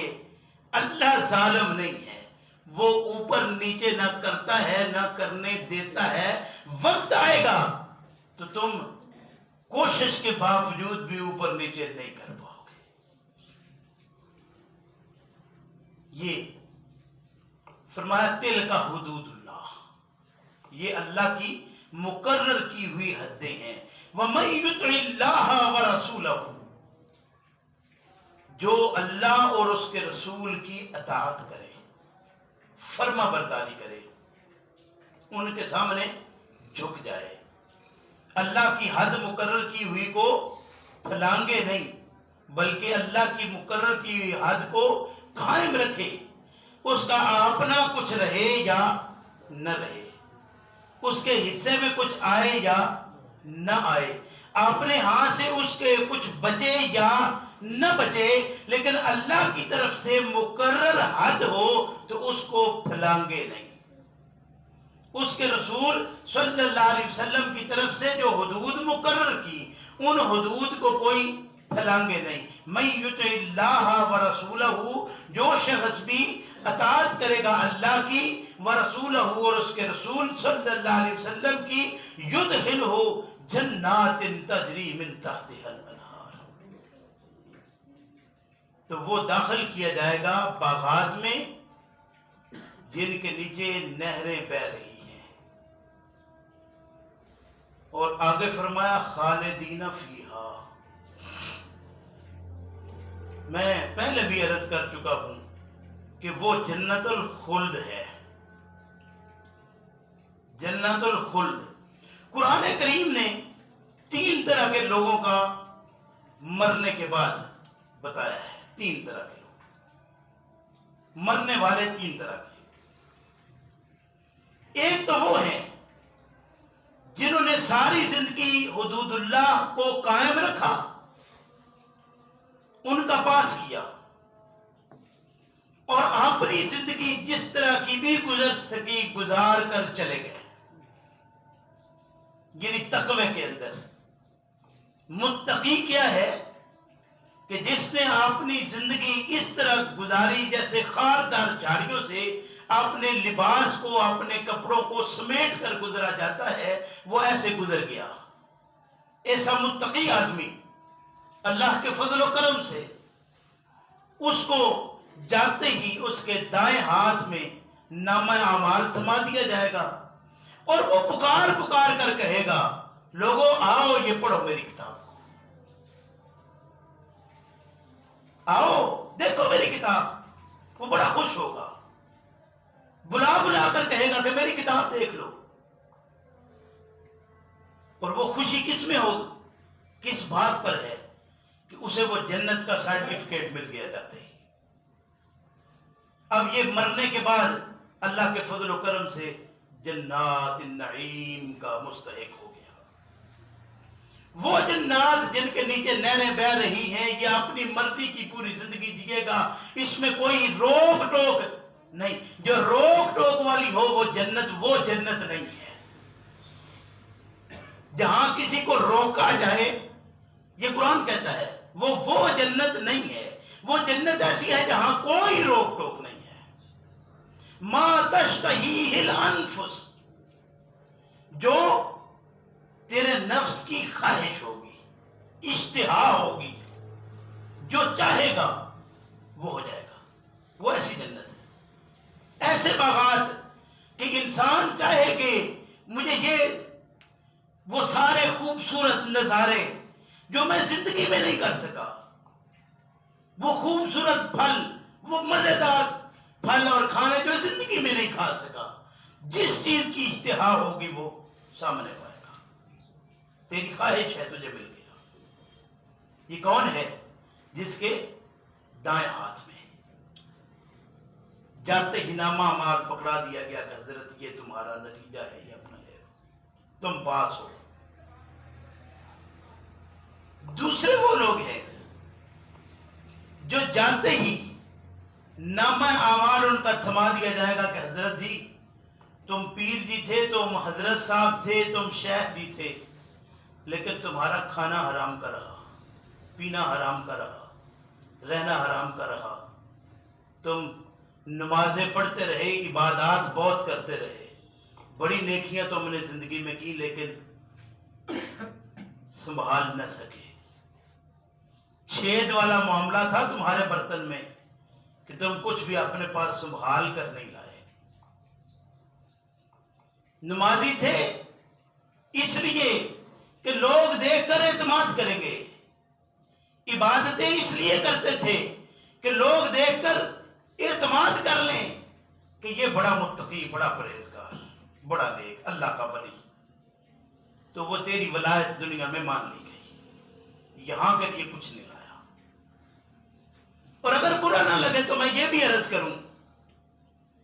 اللہ ظالم نہیں ہے، وہ اوپر نیچے نہ کرتا ہے نہ کرنے دیتا ہے۔ وقت آئے گا تو تم کوشش کے باوجود بھی اوپر نیچے نہیں کر پاؤ گے۔ یہ فرمایا تِلْکَ حدود اللہ، یہ اللہ کی مقرر کی ہوئی حدیں ہیں۔ وَمَن يُطِعِ اللَّهَ وَرَسُولَهُ، جو اللہ اور اس کے رسول کی اطاعت کرے، فرما برداری کرے، ان کے سامنے جھک جائے، اللہ کی حد مقرر کی ہوئی کو پھلانگے نہیں بلکہ اللہ کی مقرر کی ہوئی حد کو قائم رکھے، اس کا اپنا کچھ رہے یا نہ رہے، اس کے حصے میں کچھ آئے یا نہ آئے، اپنے ہاں سے اس کے کچھ بچے یا نہ بچے، لیکن اللہ کی طرف سے مقرر حد ہو تو اس کو پھلانگے نہیں۔ اس کے رسول صلی اللہ علیہ وسلم کی طرف سے جو حدود مقرر کی، ان حدود کو کوئی پھلانگے نہیں۔ مَن یُطِعِ اللَّهَ وَرَسُولَهُ، جو شخص بھی اطاعت کرے گا اللہ کی، ورسولہ اور اس کے رسول صلی اللہ علیہ وسلم کی، یدخلہ جنات تجری من تحتها الانہار، تو وہ داخل کیا جائے گا باغات میں جن کے نیچے نہریں بہ رہی ہیں، اور آگے فرمایا خالدین فیہا۔ میں پہلے بھی عرض کر چکا ہوں کہ وہ جنت الخلد ہے، جنت الخلد۔ قرآن کریم نے 3 طرح کے لوگوں کا مرنے کے بعد بتایا ہے، 3 طرح کے لوگ، مرنے والے 3 طرح کے۔ ایک تو وہ ہیں جنہوں نے ساری زندگی حدود اللہ کو قائم رکھا، ان کا پاس کیا، اور اپنی زندگی جس طرح کی بھی گزر سکی گزار کر چلے گئے، یعنی تقوی کے اندر۔ متقی کیا ہے؟ کہ جس نے اپنی زندگی اس طرح گزاری جیسے خاردار جھاڑیوں سے اپنے لباس کو اپنے کپڑوں کو سمیٹ کر گزرا جاتا ہے، وہ ایسے گزر گیا۔ ایسا متقی آدمی اللہ کے فضل و کرم سے اس کو جاتے ہی اس کے دائیں ہاتھ میں نامہ اعمال تھما دیا جائے گا، اور وہ پکار پکار کر کہے گا، لوگوں آؤ یہ پڑھو میری کتاب کو، آؤ دیکھو میری کتاب۔ وہ بڑا خوش ہوگا، بلا بلا کر کہے گا کہ میری کتاب دیکھ لو۔ اور وہ خوشی کس میں ہوگی، کس بات پر ہے کہ اسے وہ جنت کا سرٹیفکیٹ مل گیا جاتے ہی۔ اب یہ مرنے کے بعد اللہ کے فضل و کرم سے جنات النعیم کا مستحق ہو گیا۔ وہ جنات جن کے نیچے نہریں بہہ رہی ہیں، یہ اپنی مرضی کی پوری زندگی جیے گا، اس میں کوئی روک ٹوک نہیں۔ جو روک ٹوک والی ہو وہ جنت نہیں ہے۔ جہاں کسی کو روکا جائے، یہ قرآن کہتا ہے، وہ جنت نہیں ہے۔ وہ جنت ایسی ہے جہاں کوئی روک ٹوک نہیں ہے۔ ما تشتہیہ الانفس، جو تیرے نفس کی خواہش ہوگی، اشتہا ہوگی، جو چاہے گا وہ ہو جائے گا، وہ ایسی جنت ہے۔ ایسے باغات کہ انسان چاہے کہ مجھے یہ وہ سارے خوبصورت نظارے جو میں زندگی میں نہیں کر سکا، وہ خوبصورت پھل، وہ مزیدار پھل اور کھانے جو زندگی میں نہیں کھا سکا، جس چیز کی اشتہا ہوگی وہ سامنے آئے گا۔ تیری خواہش ہے تجھے مل گیا۔ یہ کون ہے؟ جس کے دائیں ہاتھ میں جاتے ہی نامہ اعمال پکڑا دیا گیا کہ حضرت یہ تمہارا نتیجہ ہے، یہ اپنا لے لو، تم پاس ہو۔ دوسرے وہ لوگ ہیں جو جانتے ہی نامہ اعمال ان کا تھما دیا جائے گا کہ حضرت جی تم پیر جی تھے، تم حضرت صاحب تھے، تم شیخ بھی تھے، لیکن تمہارا کھانا حرام کا رہا، پینا حرام کا رہا، رہنا حرام کا رہا، تم نمازیں پڑھتے رہے، عبادات بہت کرتے رہے، بڑی نیکیاں تم نے زندگی میں کی، لیکن سنبھال نہ سکے۔ چھید والا معاملہ تھا تمہارے برتن میں کہ تم کچھ بھی اپنے پاس سنبھال کر نہیں لائے۔ نمازی تھے اس لیے کہ لوگ دیکھ کر اعتماد کریں گے، عبادتیں اس لیے کرتے تھے کہ لوگ دیکھ کر اعتماد کر لیں کہ یہ بڑا متقی، بڑا پرہیزگار، بڑا نیک، اللہ کا ولی، تو وہ تیری ولایت دنیا میں مان لی گئی، یہاں کے لیے کچھ نہیں لایا۔ اور اگر برا نہ لگے تو میں یہ بھی عرض کروں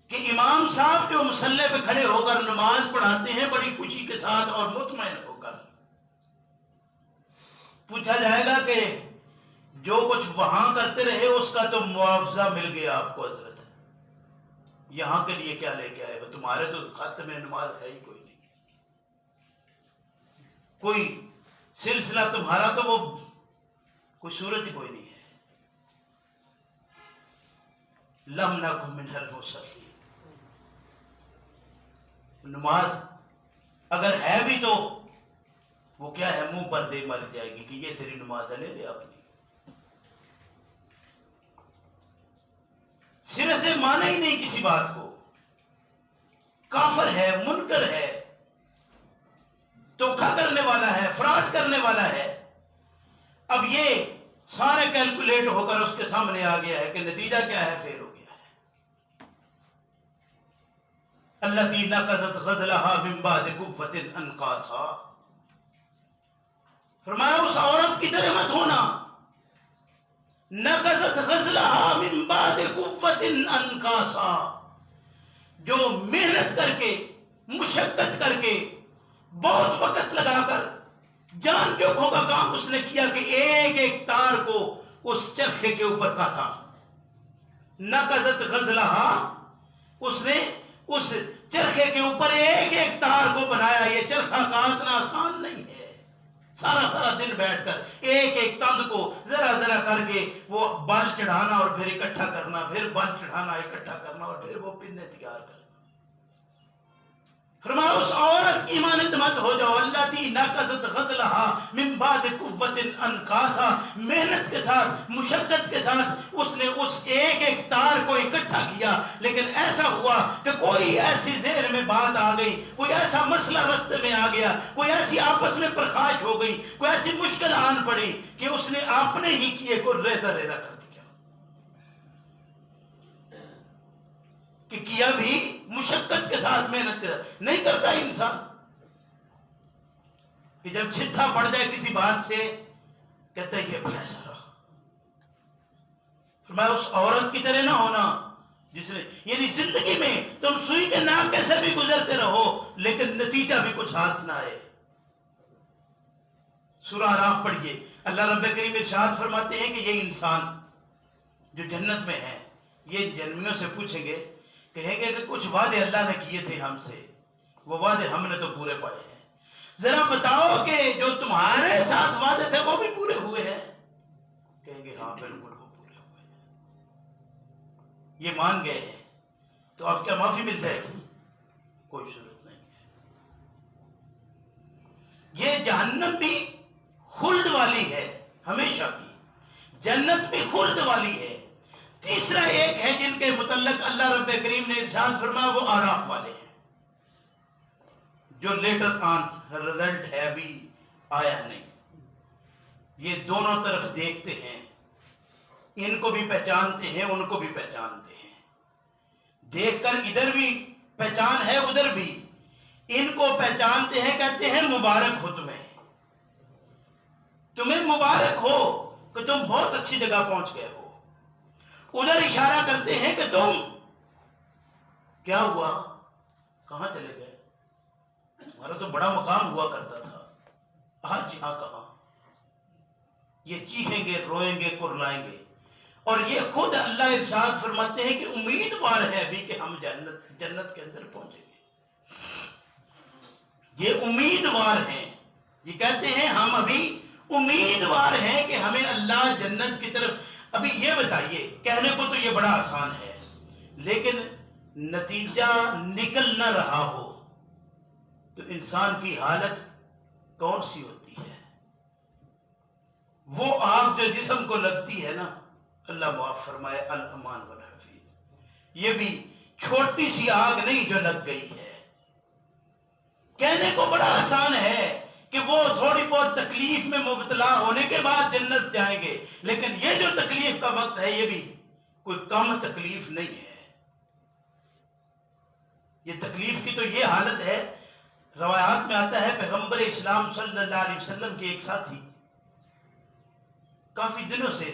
کہ امام صاحب جو مصلی پہ کھڑے ہو کر نماز پڑھاتے ہیں بڑی خوشی کے ساتھ اور مطمئن ہو کر، پوچھا جائے گا کہ جو کچھ وہاں کرتے رہے اس کا تو معاوضہ مل گیا آپ کو حضرت، یہاں کے لیے کیا لے کے آئے ہو؟ تمہارے تو خط میں نماز ہے ہی کوئی نہیں، کوئی سلسلہ تمہارا تو وہ کوئی صورت ہی کوئی نہیں ہے۔ لم نکن من المصلین، نماز اگر ہے بھی تو وہ کیا ہے، منہ پر دے مر جائے گی کہ یہ تیری نماز ہے، لے لے اپنی، سرے سے مانا ہی نہیں کسی بات کو، کافر ہے، منکر ہے، دھوکا کرنے والا ہے، فراڈ کرنے والا ہے۔ اب یہ سارے کیلکولیٹ ہو کر اس کے سامنے آ گیا ہے کہ نتیجہ کیا ہے، فیل ہو گیا ہے۔ التی نقضت غزلها من بعد قوة انقاصا، فرمایا اس عورت کی طرح مت ہونا، نقضت غزلها من بعد قوة انقاصا، جو محنت کر کے، مشقت کر کے، بہت وقت لگا کر، جان جوکھوں کا کام اس نے کیا کہ ایک ایک تار کو اس چرخے کے اوپر کاتا۔ نقضت غزلها، اس نے اس چرخے کے اوپر ایک ایک تار کو بنایا۔ یہ چرخہ کاٹنا آسان نہیں ہے، سارا دن بیٹھ کر ایک ایک تند کو ذرا ذرا کر کے وہ بال چڑھانا اور پھر اکٹھا کرنا، پھر بال چڑھانا اکٹھا کرنا اور پھر وہ پنے تیار کرنا۔ فرمایا اس عورت کی مانند مت ہو جاؤ، اللہ تی ناقصت غزلہا من بعد قوت انکاسا، محنت کے ساتھ مشقت کے ساتھ اس نے اس ایک ایک تار کو اکٹھا کیا، لیکن ایسا ہوا کہ کوئی ایسی ذہن میں بات آ گئی، کوئی ایسا مسئلہ رستے میں آ گیا، کوئی ایسی آپس میں پرخاش ہو گئی، کوئی ایسی مشکل آن پڑی کہ اس نے اپنے ہی کیے کو ریزہ ریزہ کر دیا، کہ کیا بھی مشقت کے ساتھ محنت کے ساتھ نہیں کرتا انسان، کہ جب چھتا پڑ جائے کسی بات سے کہتا ہے یہ بھی ایسا رہا۔ فرمایا اس عورت کی طرح نہ ہونا جس نے، یعنی زندگی میں تم سوئی کے ناکے سے بھی گزرتے رہو لیکن نتیجہ بھی کچھ ہاتھ نہ آئے۔ سورہ اعراف پڑھیے، اللہ رب کریم ارشاد فرماتے ہیں کہ یہ انسان جو جنت میں ہے یہ جنمیوں سے پوچھیں گے، کہیں گے کہ کچھ وعدے اللہ نے کیے تھے ہم سے، وہ وعدے ہم نے تو پورے پائے ہیں، ذرا بتاؤ کہ جو تمہارے ساتھ وعدے تھے وہ بھی پورے ہوئے ہیں؟ کہیں گے ہاں بالکل وہ پورے ہوئے ہیں، یہ مان گئے ہیں، تو اب کیا معافی مل جائے گی؟ کوئی صورت نہیں ہے۔ یہ جہنم بھی خلد والی ہے، ہمیشہ کی، جنت بھی خلد والی ہے۔ تیسرا ایک ہے جن کے متعلق اللہ رب کریم نے ارشاد فرمایا، وہ آراف والے ہیں، جو لیٹر آن رزلٹ ہے ابھی آیا نہیں، یہ دونوں طرف دیکھتے ہیں، ان کو بھی پہچانتے ہیں ان کو بھی پہچانتے ہیں، دیکھ کر ادھر بھی پہچان ہے ادھر بھی، ان کو پہچانتے ہیں، کہتے ہیں مبارک ہو تمہیں مبارک ہو کہ تم بہت اچھی جگہ پہنچ گئے ہو، ادھر اشارہ کرتے ہیں کہ تم کیا ہوا، کہاں چلے گئے، ہمارا تو بڑا مقام ہوا کرتا تھا، آج یہاں کہاں۔ یہ چیخیں گے، روئیں گے، کرلائیں گے، اور یہ خود اللہ ارشاد فرماتے ہیں کہ امیدوار ہے ابھی کہ ہم جنت کے اندر پہنچیں گے، یہ امیدوار ہیں، یہ کہتے ہیں ہم ابھی امیدوار ہیں کہ ہمیں اللہ جنت کی طرف۔ ابھی یہ بتائیے، کہنے کو تو یہ بڑا آسان ہے، لیکن نتیجہ نکل نہ رہا ہو تو انسان کی حالت کون سی ہوتی ہے؟ وہ آگ جو جسم کو لگتی ہے نا، اللہ معاف فرمائے، الامان والحفیظ، یہ بھی چھوٹی سی آگ نہیں جو لگ گئی ہے۔ کہنے کو بڑا آسان ہے کہ وہ تھوڑی بہت تکلیف میں مبتلا ہونے کے بعد جنت جائیں گے، لیکن یہ جو تکلیف کا وقت ہے یہ بھی کوئی کم تکلیف نہیں ہے، یہ تکلیف کی تو یہ حالت ہے۔ روایات میں آتا ہے پیغمبر اسلام صلی اللہ علیہ وسلم کے ایک ساتھی کافی دنوں سے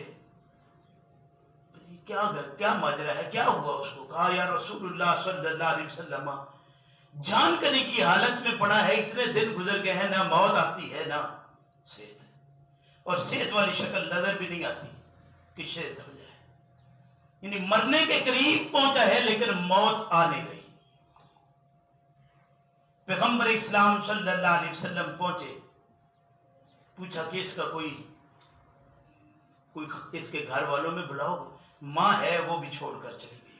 کیا ماجرا ہے، کیا ہوا، اس کو کہا یا رسول اللہ صلی اللہ علیہ وسلم، جان کرنے کی حالت میں پڑا ہے، اتنے دن گزر گئے ہیں، نہ موت آتی ہے نہ صحت، اور صحت والی شکل نظر بھی نہیں آتی کہ صحت ہو جائے، یعنی مرنے کے قریب پہنچا ہے لیکن موت آ نہیں گئی۔ پیغمبر اسلام صلی اللہ علیہ وسلم پہنچے، پوچھا کہ اس کا کوئی اس کے گھر والوں میں بلاؤ، ماں ہے وہ بھی چھوڑ کر چلی گئی،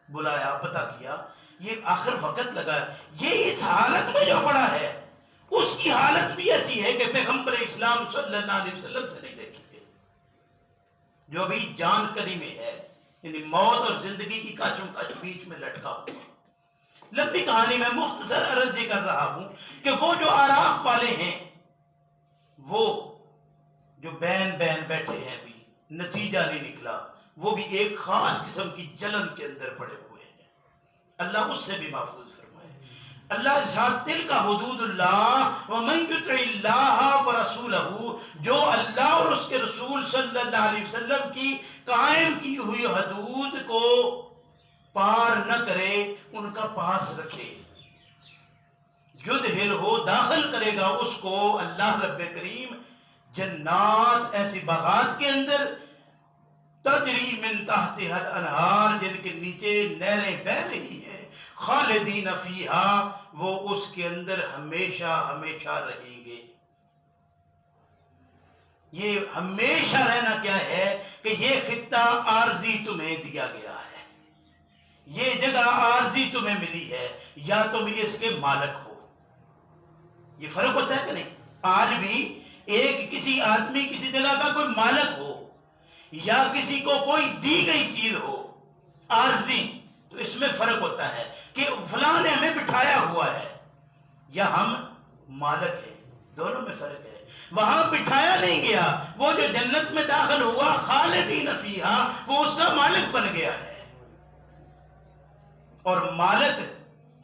بلایا، پتہ کیا، یہ آخر وقت لگا، یہ اس حالت میں جو پڑا ہے اس کی حالت بھی ایسی ہے کہ پیغمبر اسلام صلی اللہ علیہ وسلم سے نہیں دیکھی گئی، جو ابھی جان کری میں ہے، یعنی موت اور زندگی کی کاچوں کاچ بیچ میں لٹکا ہوا۔ لمبی کہانی میں مختصر عرض یہ کر رہا ہوں کہ وہ جو آراف والے ہیں، وہ جو بین بیٹھے ہیں، بھی نتیجہ نہیں نکلا، وہ بھی ایک خاص قسم کی جلن کے اندر پڑے ہوئے ہیں، اللہ اس سے بھی محفوظ فرمائے۔ اللہ ارشاد تلک حدود اللہ ومن یطع اللہ ورسولہ، جو اللہ اور اس کے رسول صلی اللہ علیہ وسلم کی قائم کی ہوئی حدود کو پار نہ کرے، ان کا پاس رکھے، یدخل ہو، داخل کرے گا اس کو اللہ رب کریم جنات، ایسی باغات کے اندر، تجری من تحتها الانہار، جن کے نیچے نہریں بہ رہی ہیں، خالدین فیہا، وہ اس کے اندر ہمیشہ ہمیشہ رہیں گے۔ یہ ہمیشہ رہنا کیا ہے کہ یہ خطہ عارضی تمہیں دیا گیا ہے، یہ جگہ عارضی تمہیں ملی ہے، یا تم اس کے مالک ہو۔ یہ فرق ہوتا ہے کہ نہیں؟ آج بھی ایک کسی آدمی کسی جگہ کا کوئی مالک ہو یا کسی کو کوئی دی گئی چیز ہو عارضی، تو اس میں فرق ہوتا ہے کہ فلاں نے ہمیں بٹھایا ہوا ہے یا ہم مالک ہیں، دونوں میں فرق ہے۔ وہاں بٹھایا نہیں گیا، وہ جو جنت میں داخل ہوا خالدین فیہا، وہ اس کا مالک بن گیا ہے۔ اور مالک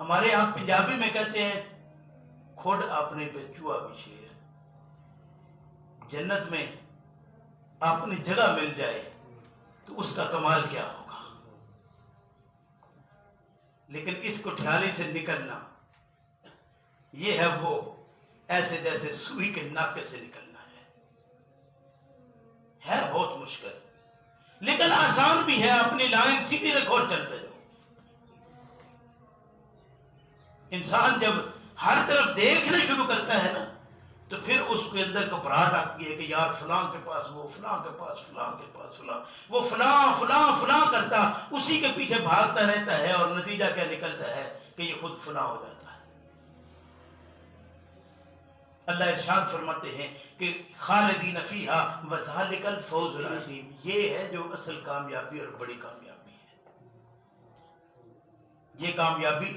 ہمارے یہاں پنجابی میں کہتے ہیں کھوڑ اپنے پہ چوہا بھی شیر۔ جنت میں اپنی جگہ مل جائے تو اس کا کمال کیا ہوگا، لیکن اس کٹھیالی سے نکلنا یہ ہے وہ ایسے جیسے سوئی کے ناکے سے نکلنا ہے بہت مشکل، لیکن آسان بھی ہے۔ اپنی لائن سیدھی رکھو اور چلتے جاؤ۔ انسان جب ہر طرف دیکھنا شروع کرتا ہے نا تو پھر اس کے اندر گھبراہٹ آتی ہے کہ یار فلاں کے پاس وہ، فلاں کے پاس فلاں کے پاس فلاں، وہ فلاں فلاں فلاں کرتا، اسی کے پیچھے بھاگتا رہتا ہے، اور نتیجہ کیا نکلتا ہے کہ یہ خود فلاں ہو جاتا ہے۔ اللہ ارشاد فرماتے ہیں کہ خالدین فیہا وذالک الفوز العظیم، یہ ہے جو اصل کامیابی اور بڑی کامیابی ہے۔ یہ کامیابی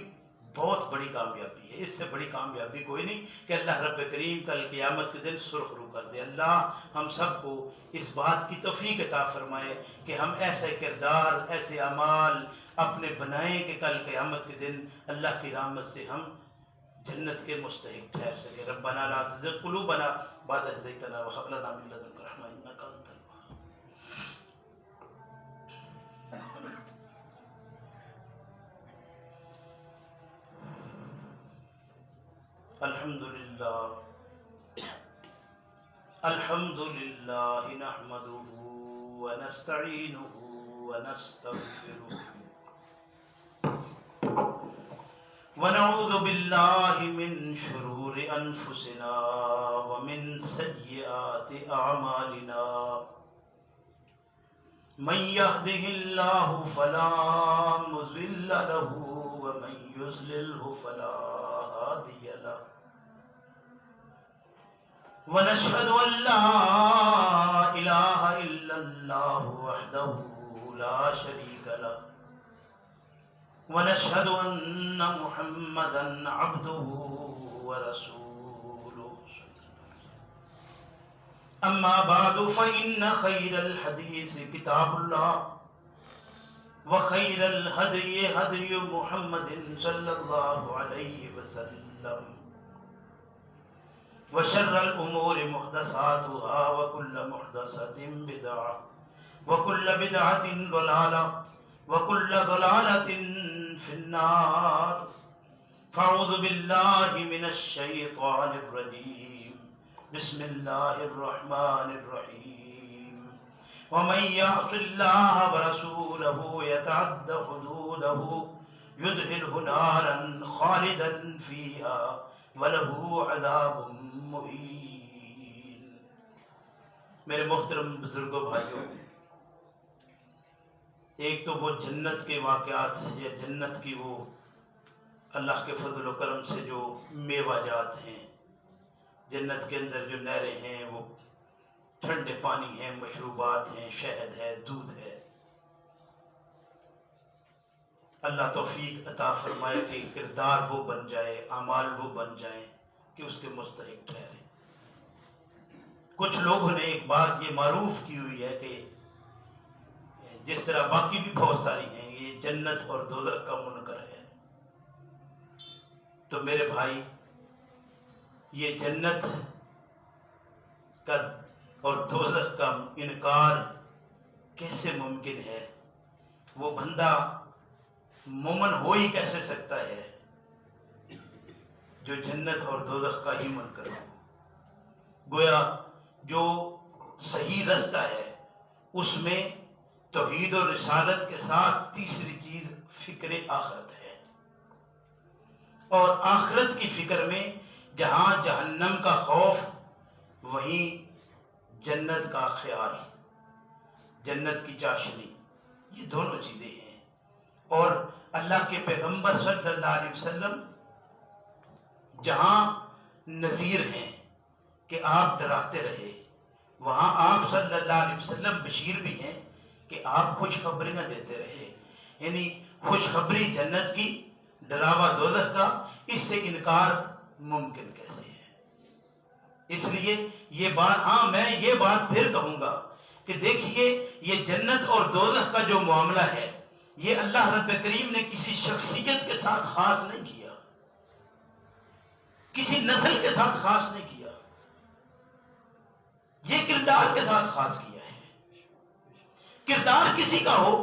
بہت بڑی کامیابی ہے، اس سے بڑی کامیابی کوئی نہیں کہ اللہ رب کریم کل قیامت کے دن سرخ رو کر دے۔ اللہ ہم سب کو اس بات کی توفیق عطا فرمائے کہ ہم ایسے کردار، ایسے اعمال اپنے بنائیں کہ کل قیامت کے دن اللہ کی رحمت سے ہم جنت کے مستحق ٹھہر سکے۔ ربنا لا تزغ قلوبنا بعد إذ هديتنا وهب لنا من لدنك رحمة إنك أنت الوهاب۔ الحمد لله نحمده ونستعينه ونستغفره ونعوذ بالله من شرور أنفسنا ومن سيئات أعمالنا، من يهده الله فلا مضل له ومن يضلله فلا هادي له، ونشهد أن لا إله إلا الله وحده لا شريك له، ونشهد أن محمدا عبده ورسوله، أما بعد فإن خير الحديث كتاب الله، وخير الهدي هدي محمد صلى الله عليه وسلم، وشر الأمور محدثاتها وكل محدثة بدعة وكل بدعة ضلالة وكل ضلالة في النار، فاعوذ بالله من الشيطان الرجيم، بسم الله الرحمن الرحيم، ومن يعص الله ورسوله يتعد حدوده يدخله نارا خالدا فيها وله عذاب مہین۔ میرے محترم بزرگوں بھائیوں، ایک تو وہ جنت کے واقعات یا جنت کی وہ اللہ کے فضل و کرم سے جو میوہ جات ہیں، جنت کے اندر جو نہریں ہیں، وہ ٹھنڈے پانی ہیں، مشروبات ہیں، شہد ہے، دودھ ہے۔ اللہ توفیق عطا فرمائے کہ کردار وہ بن جائے، اعمال وہ بن جائیں کہ اس کے مستحق ٹھہرے۔ کچھ لوگوں نے ایک بات یہ معروف کی ہوئی ہے کہ جس طرح باقی بھی بہت ساری ہیں، یہ جنت اور دوزخ کا منکر ہے۔ تو میرے بھائی، یہ جنت کا اور دوزخ کا انکار کیسے ممکن ہے؟ وہ بندہ مومن ہو ہی کیسے سکتا ہے جو جنت اور دوزخ کا ہی منکر ہو؟ گویا جو صحیح رستہ ہے اس میں توحید و رسالت کے ساتھ تیسری چیز فکر آخرت ہے، اور آخرت کی فکر میں جہاں جہنم کا خوف، وہیں جنت کا خیال، جنت کی چاشنی، یہ دونوں چیزیں ہیں. اور اللہ کے پیغمبر صلی اللہ علیہ وسلم جہاں نذیر ہیں کہ آپ ڈراتے رہے، وہاں آپ صلی اللہ علیہ وسلم بشیر بھی ہیں کہ آپ خوشخبریاں دیتے رہے. یعنی خوشخبری جنت کی، ڈراوا دوزخ کا، اس سے انکار ممکن کیسے ہے؟ اس لیے یہ بات، ہاں میں یہ بات پھر کہوں گا کہ دیکھیے یہ جنت اور دوزخ کا جو معاملہ ہے، یہ اللہ رب کریم نے کسی شخصیت کے ساتھ خاص نہیں کیا، کسی نسل کے ساتھ خاص نہیں کیا، یہ کردار کے ساتھ خاص کیا ہے. کردار کسی کا ہو،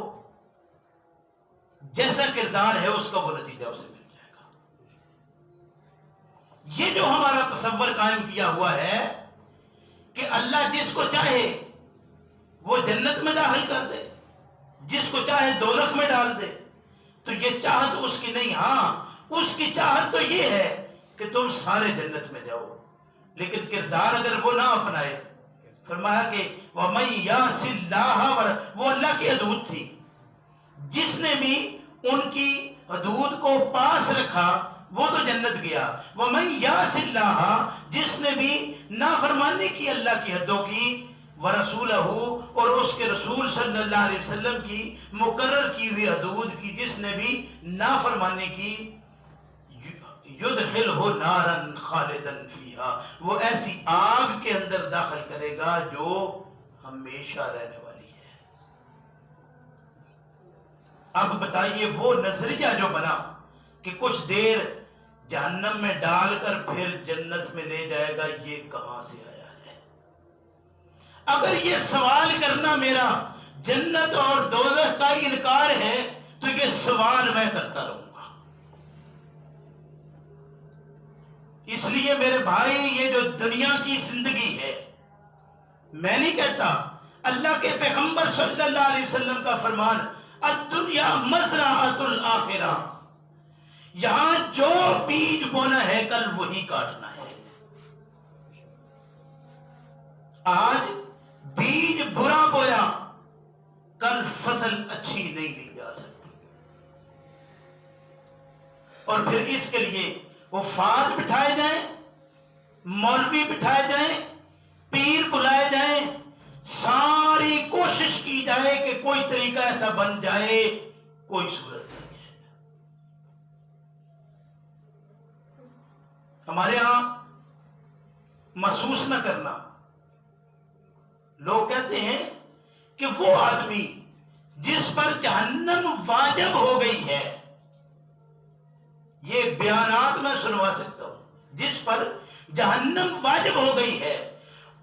جیسا کردار ہے اس کا وہ نتیجہ اسے مل جائے گا. یہ جو ہمارا تصور قائم کیا ہوا ہے کہ اللہ جس کو چاہے وہ جنت میں داخل کر دے، جس کو چاہے دوزخ میں ڈال دے، تو یہ چاہت اس کی نہیں. ہاں اس کی چاہت تو یہ ہے کہ تم سارے جنت میں جاؤ، لیکن کردار اگر وہ نہ اپنائے، فرمایا کہ وَمَن يَعْصِ اللَّهَ، وہ اللہ کی حدود تھی، جس نے بھی ان کی حدود کو پاس رکھا وہ تو جنت گیا. وَمَن يَعْصِ اللَّهَ، جس نے بھی نافرمانی کی اللہ کی حدوں کی، وَرَسُولَهُ، اور اس کے رسول صلی اللہ علیہ وسلم کی مقرر کی ہوئی حدود کی جس نے بھی نافرمانی کی، يُدْخِلْهُ نَارًا خَالِدًا فِيهَا، وہ ایسی آگ کے اندر داخل کرے گا جو ہمیشہ رہنے والی ہے. اب بتائیے وہ نظریہ جو بنا کہ کچھ دیر جہنم میں ڈال کر پھر جنت میں لے جائے گا، یہ کہاں سے آیا ہے؟ اگر یہ سوال کرنا میرا جنت اور دوزخ کا انکار ہے تو یہ سوال میں کرتا رہوں گا. اس لیے میرے بھائی یہ جو دنیا کی زندگی ہے، میں نہیں کہتا، اللہ کے پیغمبر صلی اللہ علیہ وسلم کا فرمان الدنیا مزرعۃ الآخرہ، یہاں جو بیج بونا ہے کل وہی کاٹنا ہے. آج بیج برا بویا، کل فصل اچھی نہیں لی جا سکتی. اور پھر اس کے لیے حفاظ بٹھائے جائیں، مولوی بٹھائے جائیں، پیر بلائے جائیں، ساری کوشش کی جائے کہ کوئی طریقہ ایسا بن جائے، کوئی صورت نہیں ہے. ہمارے ہاں محسوس نہ کرنا، لوگ کہتے ہیں کہ وہ آدمی جس پر جہنم واجب ہو گئی ہے، یہ بیانات میں سنوا سکتا ہوں، جس پر جہنم واجب ہو گئی ہے،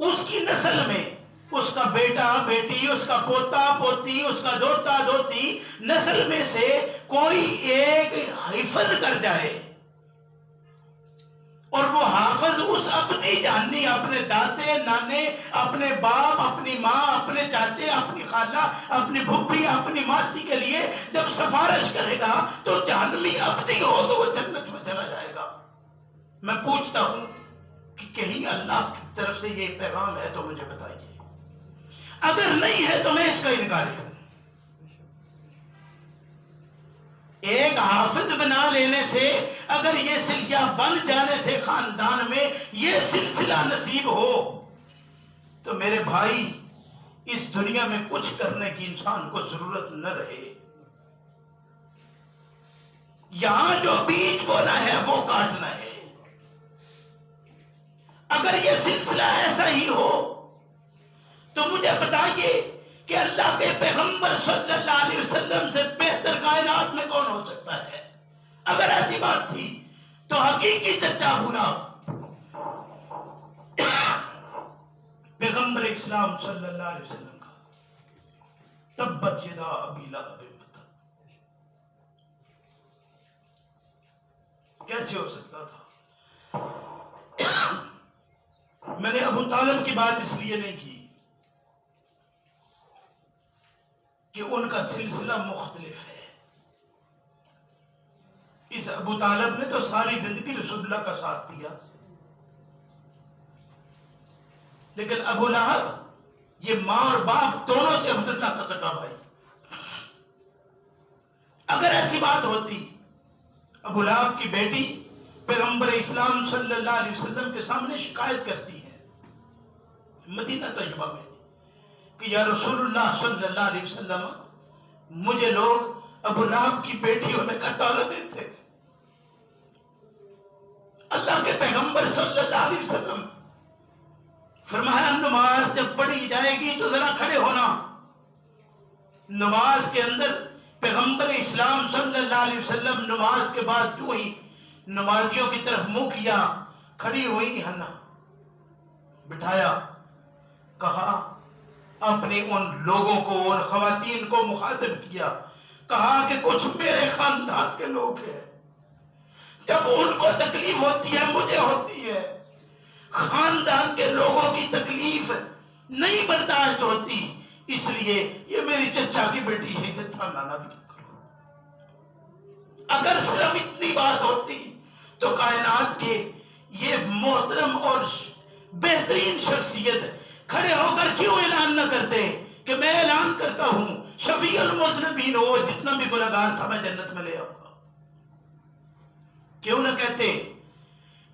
اس کی نسل میں اس کا بیٹا بیٹی، اس کا پوتا پوتی، اس کا دوتا دوتی، نسل میں سے کوئی ایک حفظ کر جائے، اور وہ حافظ اس ابدی جہنی اپنے دادے نانے، اپنے باپ، اپنی ماں، اپنے چاچے، اپنی خالہ، اپنی پھپھی، اپنی ماسی کے لیے جب سفارش کرے گا تو جہنمی ابدی ہو تو وہ جنت میں چلا جائے گا. میں پوچھتا ہوں کہ کہیں اللہ کی طرف سے یہ پیغام ہے تو مجھے بتائیے، اگر نہیں ہے تو میں اس کا انکار کروں. ایک حافظ بنا لینے سے، اگر یہ سلسلہ بن جانے سے خاندان میں یہ سلسلہ نصیب ہو تو میرے بھائی اس دنیا میں کچھ کرنے کی انسان کو ضرورت نہ رہے. یہاں جو بیج بونا ہے وہ کاٹنا ہے. اگر یہ سلسلہ ایسا ہی ہو تو مجھے بتائیے کہ اللہ کے پیغمبر صلی اللہ علیہ وسلم سے بہتر کائنات میں کون ہو سکتا ہے؟ اگر ایسی بات تھی تو حقیقی چچا ہونا پیغمبر اسلام صلی اللہ علیہ وسلم کا، تبت یدا ابی لہب وتب، کیسے ہو سکتا تھا؟ میں نے ابو طالب کی بات اس لیے نہیں کی کہ ان کا سلسلہ مختلف ہے. اس ابو طالب نے تو ساری زندگی رسول اللہ کا ساتھ دیا، لیکن ابو لہب یہ ماں اور باپ دونوں سے عبداللہ کا سگا بھائی. اگر ایسی بات ہوتی، ابو لہب کی بیٹی پیغمبر اسلام صلی اللہ علیہ وسلم کے سامنے شکایت کرتی ہے مدینہ طیبہ میں کہ یا رسول اللہ صلی اللہ علیہ وسلم، مجھے لوگ ابو لہب کی بیٹی ہونے کا دعویٰ دیتے. اللہ کے پیغمبر صلی اللہ علیہ وسلم فرمایا نماز جب پڑھی جائے گی تو ذرا کھڑے ہونا. نماز کے اندر پیغمبر اسلام صلی اللہ علیہ وسلم نماز کے بعد جو ہی نمازیوں کی طرف منہ کیا، کھڑی ہوئی حنا، بٹھایا، کہا اپنے ان لوگوں کو، ان خواتین کو مخاطب کیا، کہا کہ کچھ میرے خاندان کے لوگ ہیں، جب ان کو تکلیف ہوتی ہے مجھے ہوتی ہے، خاندان کے لوگوں کی تکلیف نہیں برداشت ہوتی، اس لیے یہ میری چچا کی بیٹی ہے، اسے تھانا نہ دیا کرو. اگر صرف اتنی بات ہوتی تو کائنات کے یہ محترم اور بہترین شخصیت کھڑے ہو کر کیوں اعلان نہ کرتے کہ میں اعلان کرتا ہوں شفیع المذنبین ہو، جتنا بھی گنہگار تھا میں جنت میں لے آؤں گا. کیوں نہ کہتے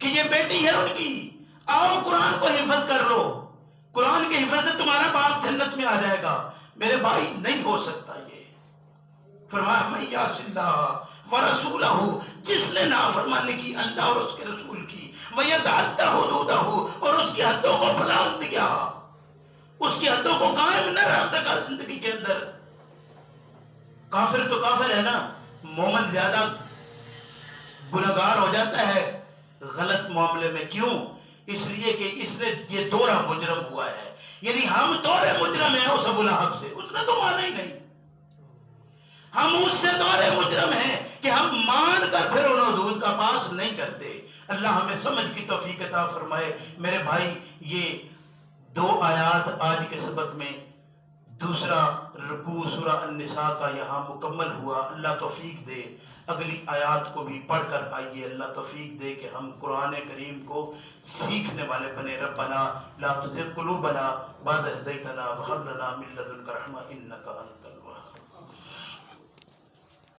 کہ یہ بیٹی ہے ان کی، آؤ قرآن کو حفظ کر لو، قرآن کے حفظ سے تمہارا باپ جنت میں آ جائے گا. میرے بھائی نہیں ہو سکتا یہ. فرمایا من یعص اللہ ورسولہ، جس نے نافرمانی کی اللہ اور اس کے رسول کی، ویتعدی حدودہ، اور اس کی حدوں کو پھلانگ دیا، اس کی حدوں کو قائم نہ رکھ سکا زندگی کے اندر. کافر تو کافر ہے نا، مومن زیادہ گنہگار ہو جاتا ہے غلط معاملے میں. کیوں؟ اس لیے کہ اس نے یہ دورہ مجرم ہوا ہے. یعنی ہم دورے مجرم ہیں اس ابو لہب سے، اس نے تو مانا ہی نہیں. ہم اس سے دورے مجرم ہیں کہ ہم مان کر پھر ان حدود کا پاس نہیں کرتے. اللہ ہمیں سمجھ کی توفیق عطا فرمائے. میرے بھائی یہ 2 آیات آج کے سبق میں، دوسرا رکوع سورہ النساء کا یہاں مکمل ہوا. اللہ توفیق دے اگلی آیات کو بھی پڑھ کر آئیے. اللہ توفیق دے کہ ہم قرآن کریم کو سیکھنے والے بنے. ربنا لا تزغ قلوبنا بعد إذ هديتنا وهب لنا من لدنك رحمة إنك أنت